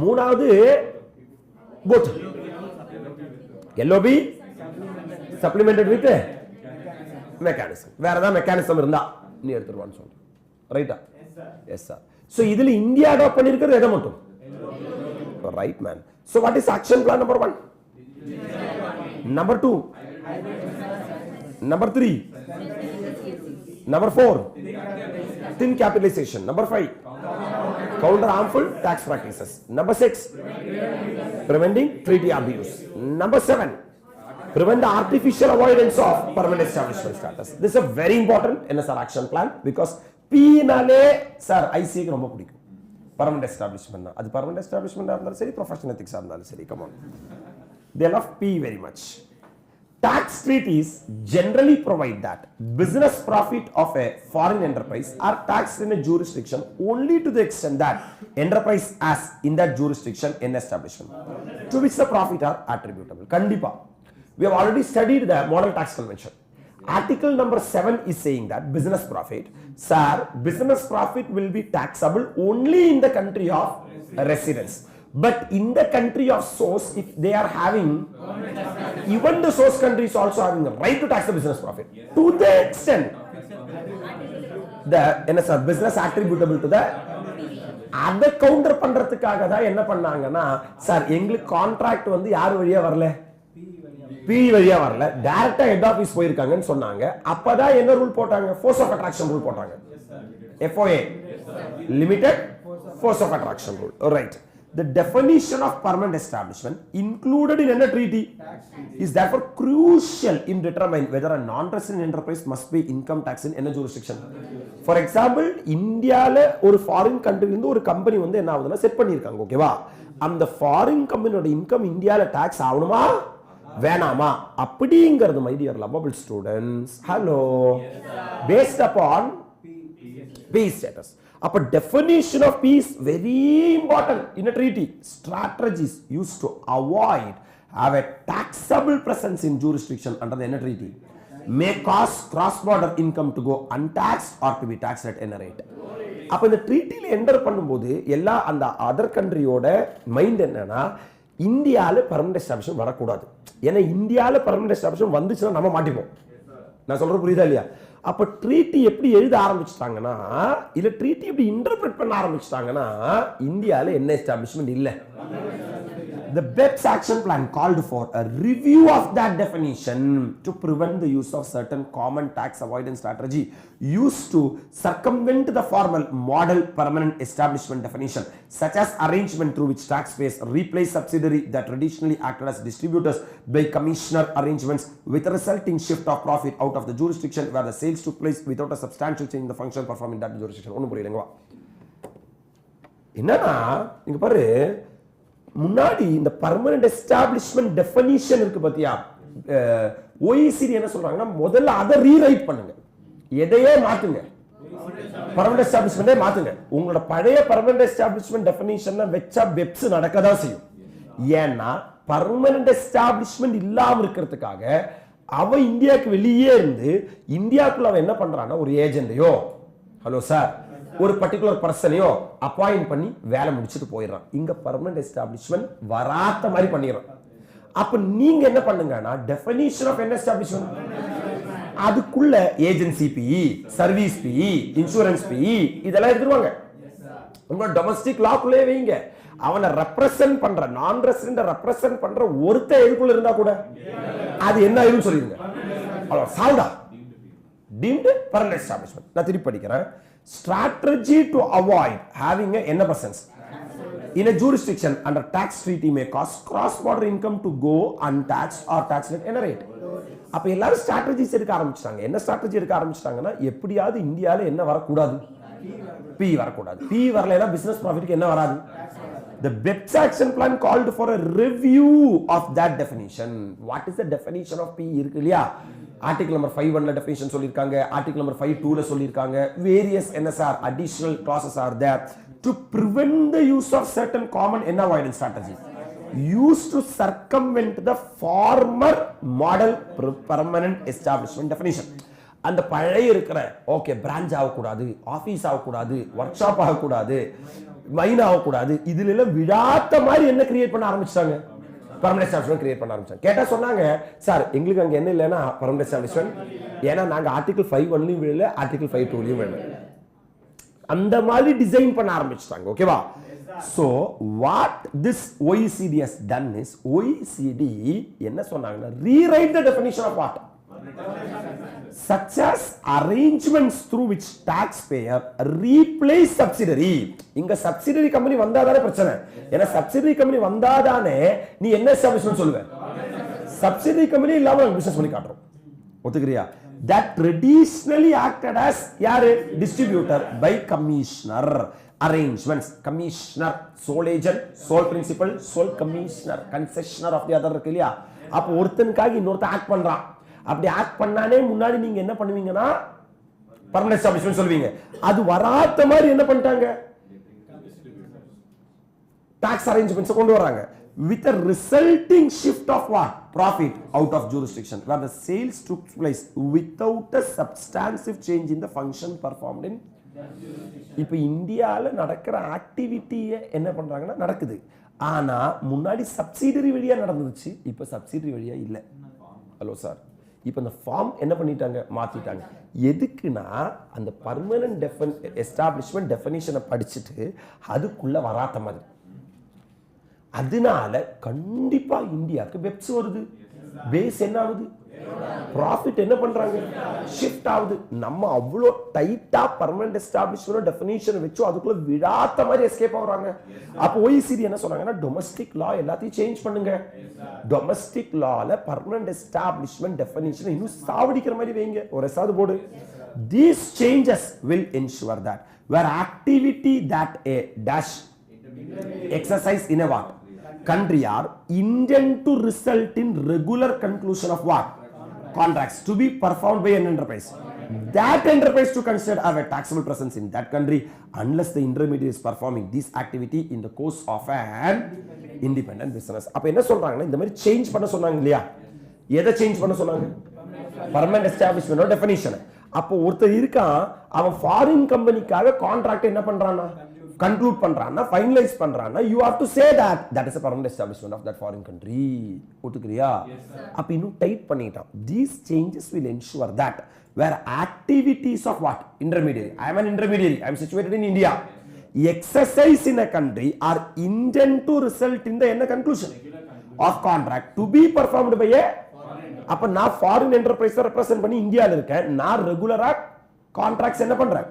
மூணாவது both LOB supplemented with mechanism. வேற ஏதாவது மெக்கானிசம் இருந்தா நீ எடுத்துருவான்னு சொல்றேன். ரைட்டா? Yes sir. சோ இதுல இந்தியா அடாப்ட் பண்ணிருக்கிறது எதை மட்டும்? Right man. So what is action plan number 1? Number 2, number 3, number 4, thin capitalization. Number 5, counter harmful tax practices. Number 6, preventing treaty abuse. Number 7, prevent the artificial avoidance of permanent establishment status. This is a very important NSR action plan because P nale sir ICA க்கு ரொம்ப பிடிக்கும். Permanent establishment. அது permanent establishment இருந்தாலும் சரி, professional ethics இருந்தாலும் சரி, come on. They love P very much. Tax treaties generally provide that business profit of a foreign enterprise are taxed in a jurisdiction only to the extent that enterprise has in that jurisdiction an establishment to which the profit are attributable. Kandipa. We have already studied the Model Tax Convention. Article number 7 is saying that business profit, sir, business profit will be taxable only in the country of residence. But in the country of source, if they are having, even the source country is also having the right to tax the business profit to the extent the NSR business attributable to the அதை counter பண்றதுக்காக தான் என்ன பண்ணாங்கன்னா, sir எங்களுக்கு contract வந்து யார் வழியா வரல, பி வழியா வரல, டைரக்டா ஹெட் ஆபீஸ் போயிருக்காங்கன்னு சொன்னாங்க. அப்பதான் என்ன ரூல் போட்டாங்க? ஃபோர்ஸ் ஆஃப் அட்ராக்ஷன் ரூல் போட்டாங்க. FOA, limited force of attraction rule. Right. The definition of permanent establishment included in any treaty is therefore crucial in determining whether a non-resident enterprise must pay income tax in any jurisdiction. For example, இந்தியால ஒரு foreign கண்ட்ரில இருந்து ஒரு company வந்து என்ன ஆகுதுன்னா set பண்ணிருக்காங்க, ஓகேவா? அந்த ஃபாரின் கம்பெனியோட இன்கம் இந்தியால டாக்ஸ் ஆகணுமா வேணாமா அப்படிங்கிறது my dear lovable students, hello, based upon P status. அப்ப definition of P is very important in a treaty. Strategies used to avoid have a taxable presence in jurisdiction under the treaty may cause cross-border income to go untaxed or to be taxed at any rate. அப்ப இந்த ட்ரீட்டில enter பண்ணும்போது எல்லா அந்த other கண்ட்ரியோட mind என்னன்னா, இந்தியால permanent எஸ்டாப்ளிஷ்மென்ட் வரக்கூடாது. ஏன்னா இந்தியால பெர்மனன்ட் எஸ்டாப்ளிஷ்மென்ட் வந்துச்சுன்னா நம்ம மாட்டிப்போம். நான் சொல்றது புரியுதா இல்லையா? அப்ப ட்ரீட்டி எப்படி எழுத ஆரம்பிச்சிட்டாங்கன்னா, இல்ல ட்ரீட்டி எப்படி இன்டர்பிரட் பண்ண ஆரம்பிச்சிட்டாங்கன்னா, இந்தியால என்ன எஸ்டாப்ளிஷ்மென்ட் இல்ல. The BEPS action plan called for a review of that definition to prevent the use of certain common tax avoidance strategy used to circumvent the formal model permanent establishment definition, such as arrangement through which taxpayers replace subsidiary that traditionally acted as distributors by commissioner arrangements with a resulting shift of profit out of the jurisdiction where the sales took place without a substantial change in the function performed in that jurisdiction. ஒன்றும் புரியலங்கவா? என்னன்னா இங்க பாரு, முன்னாடி இந்த permanent எஸ்டாப்ளிஷ்மென்ட் definition இருக்கு பாத்தியா, OECD என்ன சொல்றாங்கன்னா, முதல்ல அதை ரீரைட் பண்ணுங்க, எதையே மாத்துங்க, பர்மனன்ட் எஸ்டாப்ளிஷ்மென்ட்டே மாத்துங்க. உங்களோட பழைய பர்மனன்ட் எஸ்டாப்ளிஷ்மென்ட் டெஃபினிஷன்ல வெச்சா பெப்ஸ் நடக்கதான் செய்யும். ஏன்னா பர்மனன்ட் எஸ்டாப்ளிஷ்மென்ட் இல்லாம இருக்கிறதுக்காக அவன் இந்தியாவுக்கு வெளியே இருந்து இந்தியாவுக்குள்ள அவன் என்ன பண்றான்னா, ஒரு ஏஜென்டையோ, ஹலோ சார், ஒரு பர்டிகுலர் பர்சனையோ அப்பாயிண்ட் பண்ணி வேலை முடிச்சுட்டு போயிடுறான். இங்க பெர்மனன்ட் எஸ்டாப்ளிஷ்மென்ட் வராத மாதிரி பண்ணிடுறான். அப்ப நீங்க என்ன பண்ணுங்கன்னா, டெஃபினிஷன் ஆஃப் என்ன எஸ்டாப்ளிஷ்மென்ட், அதுக்குள்ள agency P, service P, insurance P இதெல்லாம் எடுத்துருவாங்க. உங்க டொமஸ்டிக் லாக்குள்ளே வைங்க. அவனை ரெப்ரசன்ட் பண்ற, நான் ரெசிடென்ட் ரெப்ரசன்ட் பண்ற ஒருத்தர் எதுக்குள்ள இருந்தா கூட அது என்ன ஆயிரும் சொல்லிருங்க. அவ்வளவு சால்டா deemed permanent establishment. நான் திருப்பி படிக்கிறேன். Strategy to avoid having a என்ன presence in a jurisdiction under tax treaty may cause cross-border income to go untaxed or taxed at any rate. அப்ப எல்லாரும் ஸ்ட்ராட்டஜிஸ் எடுக்க ஆரம்பிச்சிட்டாங்க. என்ன ஸ்ட்ராட்டஜி எடுக்க ஆரம்பிச்சிட்டாங்கன்னா, எப்படியாவது இந்தியால என்ன வரக்கூடாது, பி வரக்கூடாது. பி வரலைன்னா பிசினஸ் ப்ராஃபிட்க்கு என்ன வராது. The BEPS action plan called for a review of that definition. What is the definition of P இருக்கு இல்லையா? ஆர்டிகல் நம்பர் 5(1) definition சொல்லிருக்காங்க, ஆர்டிகல் நம்பர் 5(2) சொல்லிருக்காங்க. Various NSR additional clauses are there to prevent the use of certain common avoidance strategies used to circumvent the former model permanent establishment definition. அந்த பழைய இருக்கிற okay branch ஆகக்கூடாது, office ஆகக்கூடாது, work shop ஆகக்கூடாது, மைன் ஆகக்கூடாது, இதுல எல்லாம் விழாத்த மாதிரி என்ன கிரியேட் பண்ண ஆரம்பிச்சாங்க? பர்மனன்ட் எஸ்டாப்ளிஷ்மெண்ட் கிரியேட் பண்ண ஆரம்பிச்சாங்க. கேட்டா சொன்னாங்க, சார் எங்களுக்கு அங்க என்ன இல்லைன்னா பர்மனன்ட் எஸ்டாப்ளிஷ்மெண்ட், ஏன்னா நாங்க ஆர்டிகல் 5(1)லையும் விழல, ஆர்டிகல் 5(2)லையும் விழல. அந்த மாதிரி டிசைன் பண்ண ஆரம்பிச்சிட்டாங்க. ஓகேவா? So what this OECD has done is, OECD என்ன சொன்னாங்கன்னா, rewrite the definition of what? Such as arrangements through which taxpayer replace subsidiary. இங்க subsidiary company வந்தாதானே பிரச்சனை. ஏன்னா subsidiary company வந்தாதானே நீ என்ன establishment சொல்லுவ? subsidiary company இல்லாம பிசினஸ் பண்ணி காட்டுறோம். ஒத்துக்கிறியா? That traditionally acted as யாரு? Distributor by commissioner. Arrangements, commissioner, sole agent, sole principal, sole commissioner, concessioner of the other இருக்கு இல்லையா? அப்போ ஒருத்தனுக்காக இன்னொருத்த ஆக்ட் பண்றான். அப்படி ஆக்ட் பண்ணானே முன்னாடி நீங்க என்ன பண்ணுவீங்கன்னா பர்மனன்ட் எஸ்டாப்ளிஷ்மெண்ட் சொல்வீங்க. அது வராத மாதிரி என்ன பண்ணிட்டாங்க? டாக்ஸ் அரேஞ்ச்மெண்ட்ஸ் கொண்டு வராங்க. With a resulting shift of what? Profit out of jurisdiction, where the sales took place without a substantive change in the function performed in. இப்போ இந்தியால நடக்கிற ஆக்டிவிட்டியை என்ன பண்றாங்கன்னா நடக்குது. ஆனா முன்னாடி சப்சிடரி வழியா நடந்துச்சு, இப்போ சப்சிடரி வழியா இல்ல. ஹலோ சார், இப்போ இந்த ஃபார்ம் என்ன பண்ணிட்டாங்க? மாத்திட்டாங்க. எதுக்குன்னா அந்த பர்மனன்ட் எஸ்டாப்ளிஷ்மெண்ட் டெஃபினிஷனை படிச்சுட்டு அதுக்குள்ள வராத மாதிரி. அதனால கண்டிப்பா இந்தியாவுக்கு வெப்ஸ் வருது. பேஸ் என்ன ஆகுது? ப்ராஃபிட் என்ன பண்றாங்க? ஷிஃப்ட் ஆகுது. நம்ம அவ்வளோ டைட்டா பர்மனன்ட் எஸ்டாப்ளிஷ்மெண்ட் டெஃபினிஷன் வச்சு அதுக்குள்ள விடாத மாதிரி எஸ்கேப் ஆகுறாங்க. அப்போ OECD என்ன சொன்னாங்கன்னா, டொமஸ்டிக் லா எல்லாத்தையும் சேஞ்ச் பண்ணுங்க. டொமஸ்டிக் லால பர்மனன்ட் எஸ்டாப்ளிஷ்மெண்ட் டெஃபினிஷன் இன்னும் சாவடிக்கிற மாதிரி வைங்க. ஒரு எஸ்ஆது போடு. These changes will ensure that where activity that a dash exercise in a what? Country are intend to result in regular conclusion of what? Contracts to be performed by an enterprise. That enterprise to consider have a taxable presence in that country unless the intermediary is performing this activity in the course of an independent business. அப்ப என்ன சொல்றாங்கன்னா, இந்த மாதிரி change பண்ண சொன்னாங்க இல்லையா? எதை change பண்ண சொன்னாங்க? பர்மனன்ட் எஸ்டாப்ளிஷ்மெண்டோட டெஃபினிஷன். அப்போ ஒருத்தர் இருக்கான், அவன் ஃபாரின் கம்பெனிக்காக கான்ட்ராக்ட் என்ன பண்றானா? conclude பண்றானா, finalize பண்றானா, you have to say that that is a permanent establishment of that foreign country. ஒத்துக்கிறியா? அப்ப இன்னும் டைட் பண்ணிட்டான். These changes will ensure that where activities of what? Intermediary. I am an intermediary. I am situated in India. Exercise in a country are intend to result in the என்ன conclusion of contract to be performed by a. அப்ப நான் foreign enterprise represent பண்ணி இந்தியால இருக்கேன். நான் ரெகுலரா contracts என்ன பண்றேன்?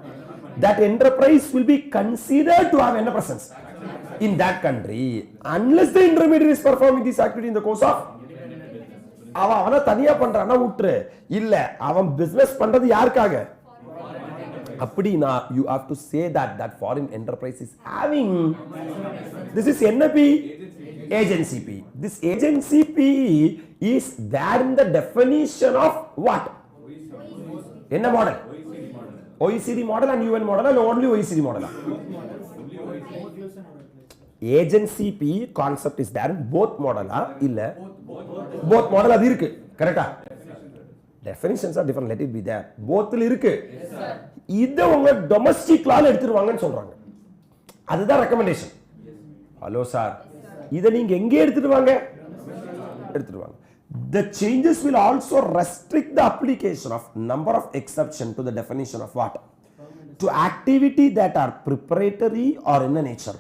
That enterprise will be considered to have a presence in that country unless the intermediary is performing this activity in the course of. அவன தனியா பண்றானா விட்டுரு. இல்ல, அவன் பிசினஸ் பண்றது யாருக்காக? அப்படினா you have to say that that foreign enterprise is having. This is NP agency P. This agency P is there in the definition of what? என்ன model? OECD model and UN model or only OECD model? Agency P concept is there in both model இல்ல both model அது இருக்கு. கரெக்ட்டா? definitions are different, let it be there. bothல இருக்கு. இத உங்க domestic லால எடுத்துருவாங்கன்னு சொல்றாங்க. அதுதான் ரெக்கமெண்டேஷன். ஹலோ சார், இத நீங்க எங்க எடுத்துட்டு வாங்க? எடுத்துட்டு வாங்க. The changes will also restrict the application of number of exception to the definition of what? To activity that are preparatory or in nature,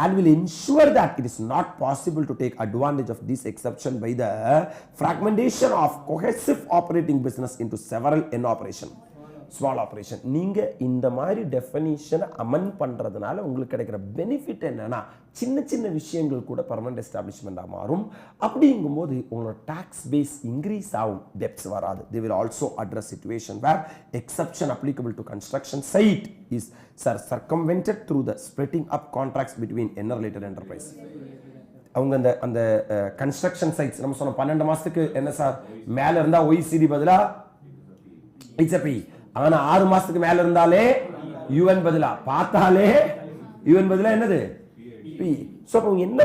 and will ensure that it is not possible to take advantage of this exception by the fragmentation of cohesive operating business into several in operation. Small operation. நீங்க இந்த மாதிரி டெஃபினிஷனை amend பண்றதுனால உங்களுக்கு கிடைக்கிற benefit என்னன்னா, சின்ன சின்ன விஷயங்கள் கூட பர்மனன்ட் எஸ்டாப்ளிஷ்மெண்டா மாறும். அப்படிங்கும்போது உங்களோட டாக்ஸ் பேஸ் இன்க்ரீஸ் ஆகும், டெப்ஸ் வராது. they will also address situation where exception applicable to construction site is circumvented through the splitting up contracts between interrelated enterprise. அவங்க அந்த கன்ஸ்ட்ரக்ஷன் சைட்ஸ் நம்ம சொன்ன 12 மாசத்துக்கு என்ன சார் மேல இருந்தா OECD பதிலா இட்ஸ் a P. ஆனா 6 மாசத்துக்கு மேல இருந்தாலே UN பதிலா, பார்த்தாலே UN பதிலா என்னது? P. சோ அவங்க என்ன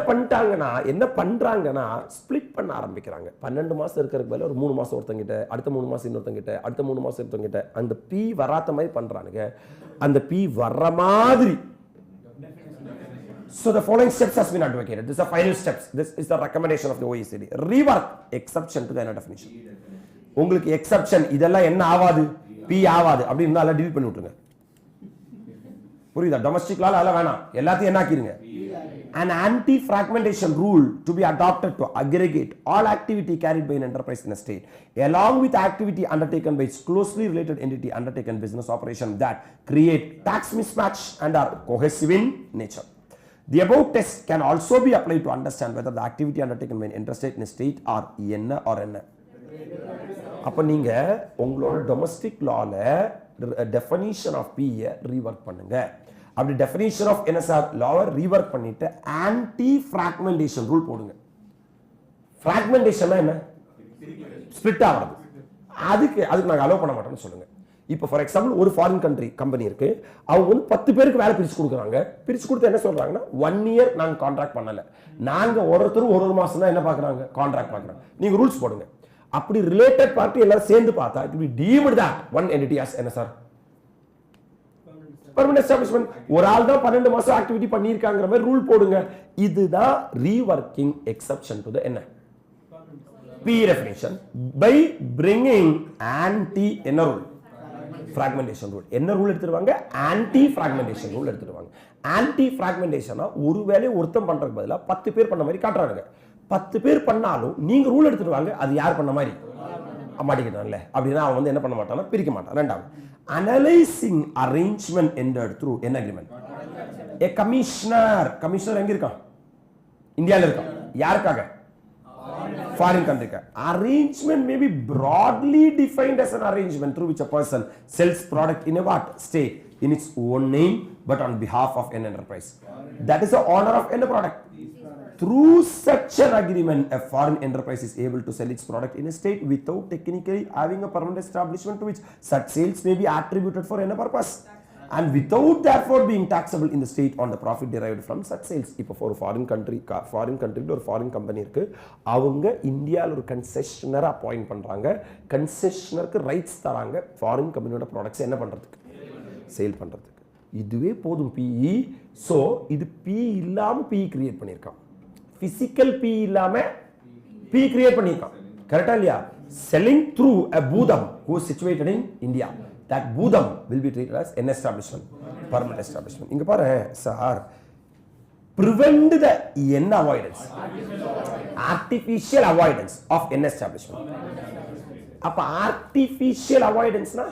பண்றாங்கன்னா ஸ்ப்ளிட் பண்ண ஆரம்பிக்கிறாங்க. 12 மாசம் இருக்கிறதுக்கு பதிலா ஒரு 3 மாசம் ஒருத்தங்கிட்ட, அடுத்த 3 மாசம் இன்னொருத்தங்கிட்ட, அடுத்த 3 மாசம் இன்னொருத்தங்கிட்ட, அந்த P வராத மாதிரி பண்றானுங்க. அந்த P வர்ற மாதிரி. So the following steps has been advocated. This is the final steps. This is the recommendation of the OECD. Rework exception to the inner definition. உங்களுக்கு exception இதெல்லாம் என்ன ஆவாது, P ஆவாது அப்படி இருந்தா எல்லாம் delete பண்ணி விட்டுருங்க. புரியுதா? டொமஸ்டிக் லால அதெல்லாம் வேணாம், எல்லாத்தையும் என்ன ஆக்கிருங்க. An anti-fragmentation rule to be adopted to aggregate all activity carried by an enterprise in a state, along with activity undertaken by its closely related entity undertaken business operation that create tax mismatch and are cohesive in nature. The above test can also be applied to understand whether the activity undertaken by an interstate in a state are என்ன or என்ன. அப்ப நீங்க உங்களோட domestic லால definition of P rework பண்ணுங்க. அப்படி definition of NSR லாவை rework பண்ணிட்டு anti fragmentation rule போடுங்க. ஃப்ராக்மெண்டேஷன் என்ன? ஸ்பிளிட் ஆகிறது. அதுக்கு நாங்க அலோவ் பண்ண மாட்டோம்னு சொல்லுங்க. இப்போ ஃபார் எக்ஸாம்பிள் ஒரு ஃபாரின் கண்ட்ரி கம்பெனி இருக்கு, அவங்க வந்து 10 பேருக்கு வேலை பிரிச்சு கொடுக்குறாங்க. பிரிச்சு கொடுத்து என்ன சொல்றாங்கன்னா 1 இயர் நாங்க கான்ட்ராக்ட் பண்ணல, நாங்க ஒருத்தரும் ஒரு மாசம் தான் என்ன பாக்குறாங்க, கான்ட்ராக்ட் பாக்குறாங்க. நீங்க ரூல்ஸ் போடுங்க. அப்படி ரிலேட்டட் பார்ட்டி எல்லாரும் சேர்ந்து பார்த்தா it will be deemed that one entity as NSR permanent establishment. ஒரு ஆள் தான் 12 மாசம் ஆக்டிவிட்டி பண்ணியிருக்காங்கற மாதிரி ரூல் போடுங்க. இதுதான் ரீவர்க்கிங் எக்ஸெப்ஷன் டு தி என்ன P definition by bringing anti என்ன ரூல், fragmentation rule. என்ன ரூல் எடுத்துருவாங்க? anti fragmentation rule எடுத்துருவாங்க. anti fragmentation ஒருவேளை ஒருத்தன் பண்றதுக்கு பதிலா 10 பேர் பண்ண மாதிரி காட்டுறாங்க. 10 பேர் பண்ணாலும் நீங்க ரூல் எடுத்துருவாங்க, அது யார் பண்ண மாதிரி மாட்டிக்கிட்டான்ல அப்படின்னா அவன் வந்து என்ன பண்ண மாட்டானா, பிரிக்க மாட்டான். ரெண்டாவது, அனலைசிங் அரேஞ்ச்மெண்ட் என்டர்ட் த்ரூ என்ன அக்ரிமெண்ட். ஏ கமிஷனர் எங்க இருக்கான்? இந்தியாவில் இருக்கான். யாருக்காக? Foreign country. Arrangement may be broadly defined as an arrangement through which a person sells product in a what state in its own name but on behalf of an enterprise. That is the owner of any product. Through such an agreement, a foreign enterprise is able to sell its product in a state without technically having a permanent establishment to which such sales may be attributed for any purpose, and without therefore being taxable in the state on the profit derived from such sales. இப்போ ஒரு foreign கண்ட்ரில ஒரு foreign company இருக்கு, அவங்க இந்தியாவில் ஒரு கன்செஷனரை appoint பண்றாங்க. கன்செஷனருக்கு rights தராங்க ஃபாரின் கம்பெனியோட ப்ராடக்ட்ஸ் என்ன பண்றதுக்கு, சேல் பண்றதுக்கு. இதுவே போதும் PE. ஸோ இது P இல்லாம PE கிரியேட் பண்ணியிருக்கான். பிசிக்கல் P இல்லாம P கிரியேட் பண்ணியிருக்கான். கரெக்டா இல்லையா? செல்லிங் த்ரூ a பூதம் who is situated in India. That பூதம் will be treated as an establishment, permanent establishment. இங்க பாரு sir, prevent the n avoidance, artificial avoidance of n establishment. அப்ப artificial avoidance னா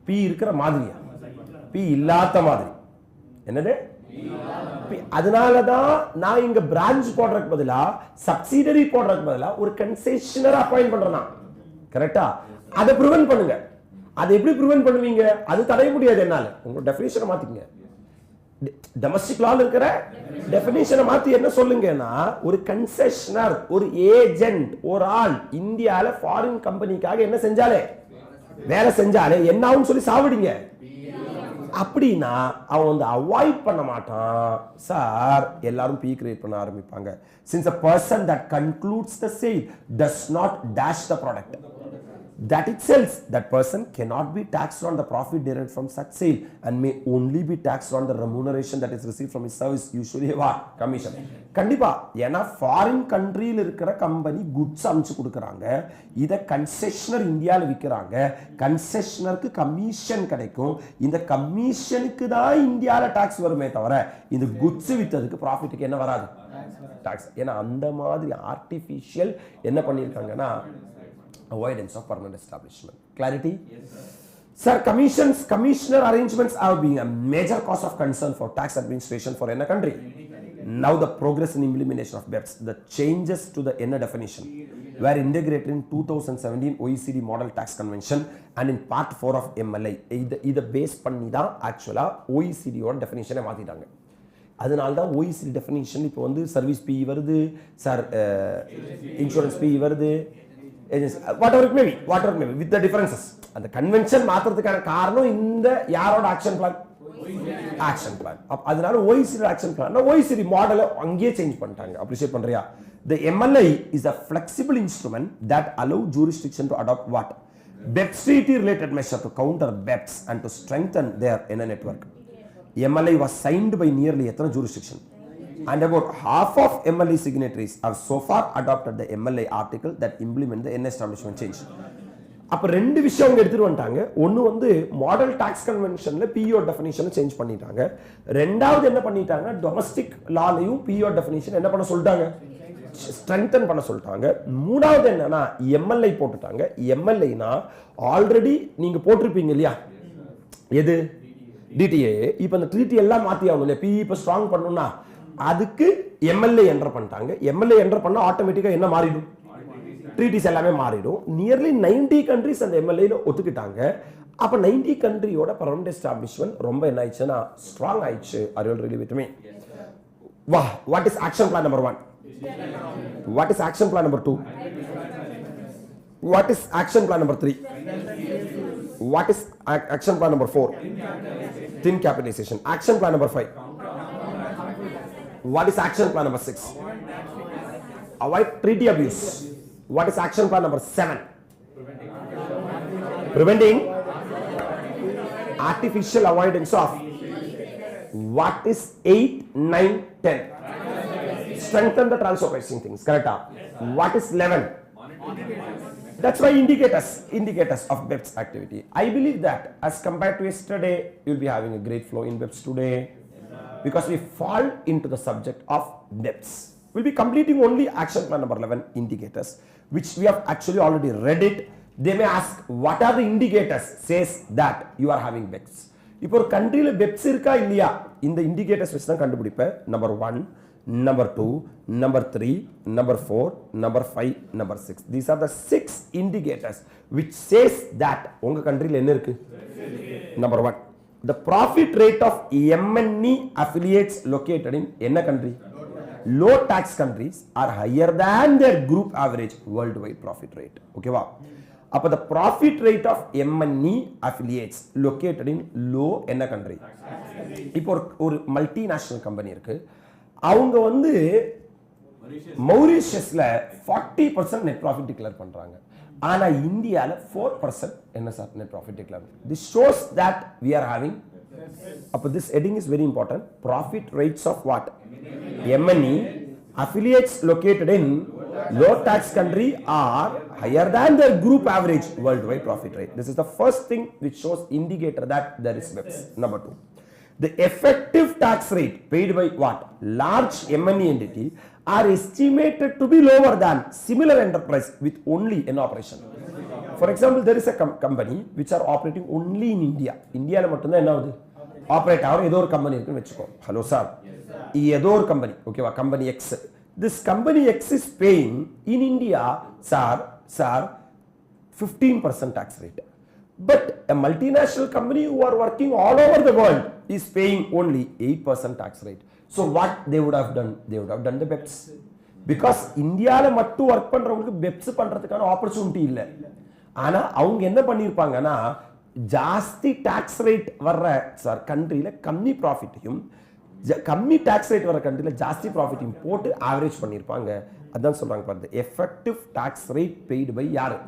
P இருக்கிற மாதிரியா, P இல்லாத மாதிரி. என்னது? அதனாலதான் நான் இங்க பிரான்ச் போடுறதுக்கு பதிலா சப்சிடரி போடுறதுக்கு பதிலா ஒரு கன்செஷனர் அப்பாயிண்ட் பண்றேன். கரெக்டா? அதை ப்ரிவென்ட் பண்ணுங்க. அதை எப்படி ப்ரிவென்ட் பண்ணுவீங்க? அது தடைய முடியாது என்னால. உங்க டெஃபினிஷனை மாத்திக்கங்க. டொமஸ்டிக் லால இருக்கிற டெஃபினிஷனை மாத்தி என்ன சொல்லுங்கன்னா, ஒரு கன்செஷனர், ஒரு ஏஜென்ட், ஒரு ஆள் இந்தியால ஃபாரின் கம்பெனிக்காக என்ன செஞ்சாலே, வேலை செஞ்சாலே என்ன ஆகும் சொல்லி சாவிடுங்க. அப்படின்னா அவன் வந்து அவாய்ட் பண்ண மாட்டான் சார். எல்லாரும் P கிரியேட் பண்ண ஆரம்பிப்பாங்க. since a person that concludes the sale does not dash the product that it sells, that person cannot be taxed on the profit derived from such sale and may only be taxed on the remuneration that is received from his service, usually what commission. கண்டிப்பா, ஏன்னா foreign கண்ட்ரியில் இருக்கிற company goods அனுப்பிச்சு கொடுக்குறாங்க, இதை கன்செஷனர் இந்தியாவில் விற்கிறாங்க, கன்செஷனருக்கு commission கிடைக்கும். இந்த கமிஷனுக்கு தான் இந்தியாவில் டாக்ஸ் வருமே தவிர இந்த குட்ஸ் வித்ததுக்கு ப்ராஃபிட்டுக்கு என்ன வராது, டாக்ஸ். ஏன்னா அந்த மாதிரி ஆர்டிஃபிஷியல் என்ன பண்ணியிருக்காங்கன்னா avoidance of permanent establishment. Clarity? Yes, sir. Commissioner arrangements have been a major cause of concern for tax administration for any country. Now the progress in implementation of BEPS, the changes to the NA definition were integrated in 2017 OECD Model Tax Convention and in Part 4 of MLI. இதை base பண்ணி தான் ஆக்சுவலா OECD ஓட டெஃபினிஷனை மாத்திட்டாங்க. அதனால தான் OECD definition இப்போ வந்து சர்வீஸ் P வருது சார், இன்சூரன்ஸ் P வருது, whatever it may be, with the differences. அந்த கன்வென்ஷன் மாத்திரத்துக்கான காரணம் இந்த யாரோட ஆக்ஷன் பிளான், ஆக்ஷன் பிளான். அதனால OECD ஆக்ஷன் பிளான் OECD மாடலை அங்கேயே சேஞ்ச் பண்ணிட்டாங்க. அப்ரிஷியேட் பண்றியா? The MLI is a flexible instrument that allow jurisdiction to adopt what? BEPS treaty related measure to counter BEPS and to strengthen their inner network. MLI was signed by nearly a jurisdiction. And about half of MLA signatories have so far adopted the MLA article that implement the N establishment change. அப்ப ரெண்டு விஷயம் அவங்க எடுத்துட்டு வந்துட்டாங்க. ஒன்னு வந்து model tax கன்வென்ஷன்ல PO டெஃபினிஷனை change பண்ணிட்டாங்க. ரெண்டாவது என்ன பண்ணிட்டாங்க, டொமஸ்டிக் லாலையும் பிஓ டெஃபினிஷன் என்ன பண்ண சொல்லிட்டாங்க, ஸ்ட்ரெங்தன் பண்ண சொல்லிட்டாங்க. மூணாவது என்னன்னா எம்எல்ஐ போட்டுட்டாங்க. எம்எல்ஐனா ஆல்ரெடி நீங்க போட்டிருப்பீங்க இல்லையா, எது டிடிஏ. இப்ப இந்த ட்ரீட்டி எல்லாம் மாத்தி ஆகணும் இல்லையா, பிஇ இப்ப ஸ்ட்ராங் பண்ணணும்னா அதுக்கு எம்எல்ஏ என்டர் பண்ணிட்டாங்க. எம்எல்ஏ என்டர் பண்ணா ஆட்டோமேட்டிக்கா என்ன மாறிடும், ட்ரீட்டிஸ் எல்லாமே மாறிடும். நியர்லி 90 கண்ட்ரிஸ் அந்த எம்எல்ஏல ஒத்துக்கிட்டாங்க. அப்ப 90 கண்ட்ரியோட பர்மனன்ட் எஸ்டாப்லிஷ்மென்ட் ரொம்ப என்ன ஆயிடுச்சுன்னா ஸ்ட்ராங் ஆயிடுச்சு. Are you really with me? வா, what is action plan number 1? What is action plan number 2? What is action plan number 3? What is action plan number 4? Thin capitalization. Action plan number 5. What is action plan number 6? Avoid treaty abuse. What is action plan number 7? Preventing artificial avoidance of. What is 8, 9, 10? Strengthen the transfer pricing things. Correct? What is 11? That's why indicators of BEPS activity. I believe that as compared to yesterday, you'll be having a great flow in BEPS today, because we fall into the subject of BEPS. We'll be completing only action plan number 11, indicators, which we have actually already read it. They may ask, what are the indicators says that you are having BEPS? இப்போ ஒரு கண்ட்ரியில BEPS இருக்கா இல்லையா, இந்த indicators வச்சு தான் கண்டுபிடிப்பேன். Number 1, number 2, number 3, number 4, number 5, number 6. These are the 6 indicators which says that உங்க கண்ட்ரியில என்ன இருக்கு. Number 1, the profit rate of MNE affiliates located in என்ன country? Low tax countries are higher than their group average worldwide profit rate. Okay வா? அப்ப the profit rate of MNE affiliates located in low என்ன country? இப்போ ஒரு multinational company இருக்கு, அவங்க வந்து மௌரிஷியஸ்ல 40% net profit declare பண்றாங்க. ஆனா இந்தியால 4% என்ன sir net profit declare. This shows that we are having. அப்ப this heading is very important. Profit rates of what? MNE affiliates located in low tax country are higher than their group average worldwide profit rate. This is the first thing which shows indicator that there is BEPS. Number 2, the effective tax rate paid by what? Large MNE entity are estimated to be lower than similar enterprise with only an operation. For example, there is a company which are operating only in India. Indiaல மட்டும் தான் என்ன ஆகுது, operate ஆகும். ஏதோ ஒரு company இருக்குன்னு வெச்சுக்கோ. Hello sir, ஏதோ ஒரு கம்பெனி, ஓகேவா, company X. This company X is paying in India, sir, 15% tax rate. But a multinational company who are working all over the world is paying only 8% tax rate. So what they would have done? They would have done the BEPS. Because இந்தியால மட்டும் work பண்றவங்களுக்கு BEPS பண்றதுக்கான opportunity இல்ல. ஆனா அவங்க என்ன பண்ணிருப்பாங்கன்னா, ஜாஸ்தி tax rate வர்ற சார் கண்ட்ரியில கம்மி ப்ராஃபிட்டையும், கம்மி டாக்ஸ் ரேட் வர கண்ட்ரியில ஜாஸ்தி ப்ராஃபிட்டையும் போட்டு ஆவரேஜ் பண்ணிருப்பாங்க. அதான் சொல்றாங்க பாருங்க, effective tax rate paid by யாரு?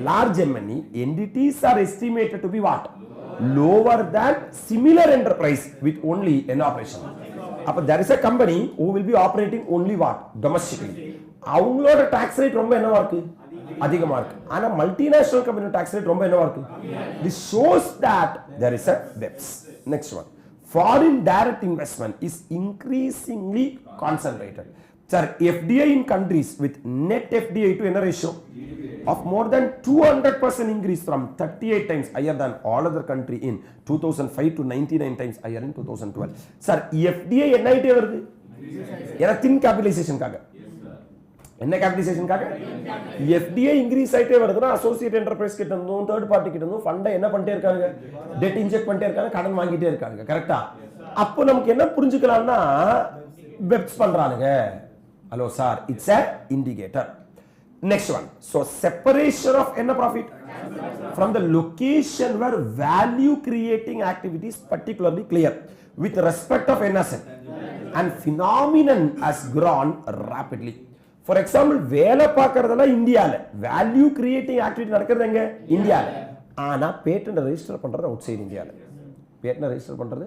Large MNE entities are estimated to be what? Lower than similar enterprise with only an operation. அப்ப there is a company who will be operating only what? Domestically. அவங்களோட tax rate ரொம்ப என்னவா இருக்கு? அதிகமா இருக்கு. ஆனா multinational company tax rate ரொம்ப என்னவா இருக்கு? This shows that there is a BEPS. Next one, foreign direct investment is increasingly concentrated. Sir, FDI in countries with net FDI to என்ன ratio of more than 200% increase from 38 times higher than all other country in 2005 to 99 times higher in 2012. Sir, FDI என்ன ஆயிட்டே வருது? ஏன்னா thin capitalization காக. என்ன capitalization காக? FDI increase ஆயிட்டே வருதுன்னா அசோசியேட் என்டர்பிரைஸ் கிட்ட இருந்தும் தேர்ட் பார்ட்டி கிட்ட இருந்தும் ஃபண்டை என்ன பண்ணிட்டே இருக்காங்க? டெட் இன்ஜெக்ட் பண்ணிட்டே இருக்காங்க, கடன் வாங்கிட்டே இருக்காங்க. கரெக்ட்டா? அப்போ நமக்கு என்ன புரிஞ்சுக்கலாம்னா, BEPS பண்றானுங்க. Hello sir, it's a indicator. Next one. So separation of என்ன profit from the location where value creating activity is particularly clear with respect of an asset and phenomenon has grown rapidly. For example, வேலை பார்க்கறதெல்லாம் இந்தியால value creating activity நடக்கிறது எங்க இந்தியால, ஆனா patent register பண்றது outside இந்தியால. Patent register பண்றது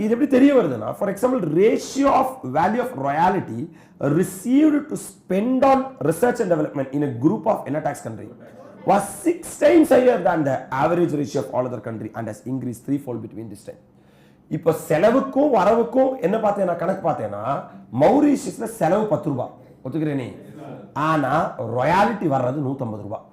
இது எப்படி தெரிய வருதுன்னா, for example ratio of value of royalty received to spend on research and development in a group of என்ன tax country was 6 times higher than the average ratio of all other country and has increased threefold between this time. இப்போ செலவுக்கும் வரவுக்கும் என்ன பார்த்தேன்னா கணக்கு பார்த்தேன்னா மௌரிஷியஸ்ல செலவு 10 ரூபாய் ஒத்துக்கிறேனே, ஆனா ராயல்டி வர்றது 150 ரூபாய்.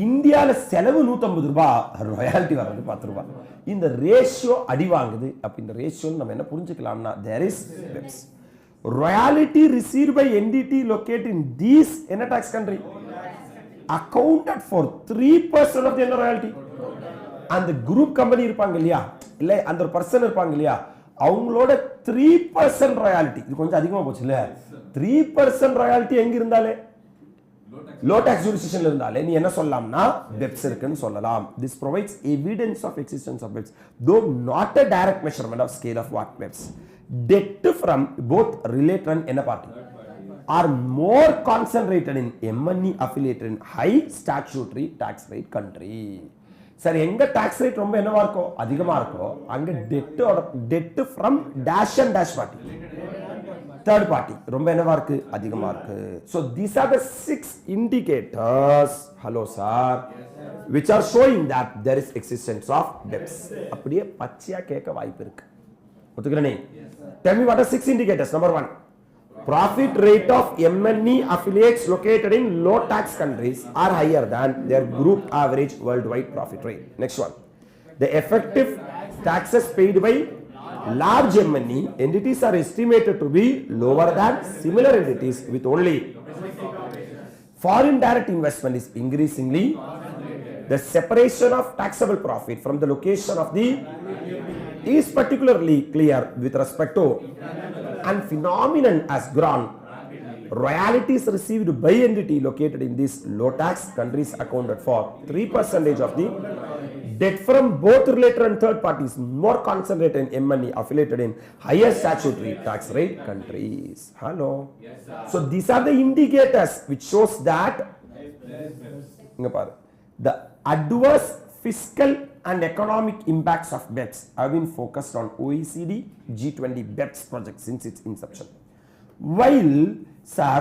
இந்தியால செலவு 150 ரூபாய், ராயல்டி வர்றது 10 ரூபாய். இந்த ரேஷியோ அடி வாங்குது. அப்ப இந்த ரேஷியோ நம்ம என்ன புரிஞ்சுக்கலாம்னா there is BEPS. Royalty received by entity located in these என்ன tax country accounted for 3% of the royalty. அந்த group company இருப்பாங்க இல்லையா, இல்ல அந்த ஒரு பர்சன் இருப்பாங்க இல்லையா, அவங்களோட 3% royalty இது கொஞ்சம் அதிகமா போச்சு இல்ல. 3% royalty எங்க இருந்தாலே low tax jurisdiction இருந்தாலே நீ என்ன சொல்லலாம்னா BEPS இருக்குன்னு சொல்லலாம். This provides evidence of existence of BEPS, though not a direct measurement of scale of what BEPS. Debt from both related and என்ன party are more concentrated in M&E affiliated in high statutory tax rate country. சரி, எங்க tax rate ரொம்ப என்னவா இருக்கோ அதிகமா இருக்கோ அங்க debt from dash and dash party third party ரொம்ப என்னவா இருக்கு அதிகமா இருக்கு. So these are the 6 indicators, hello sir, which are showing that there is existence of BEPS. அப்படியே பச்சையா கேட்க வாய்ப்பு இருக்கு, ஒத்துக்கிறேனே. Tell me what are 6 indicators. Number 1, profit rate of M&E affiliates located in low tax countries are higher than their group average worldwide profit rate. Next one, the effective taxes paid by large M&E entities are estimated to be lower than similar entities with only foreign direct investment is increasingly. The separation of taxable profit from the location of the is particularly clear with respect to and phenomenon has grown. Royalties received by entity located in these low tax countries accounted for 3% of the debt from both related and third parties more concentrated in M&E affiliated in higher statutory tax rate countries. Hello. Yes, so these are the indicators which shows that the adverse fiscal and economic impacts of BEPS have been focused on OECD G20 BEPS project since its inception. While sir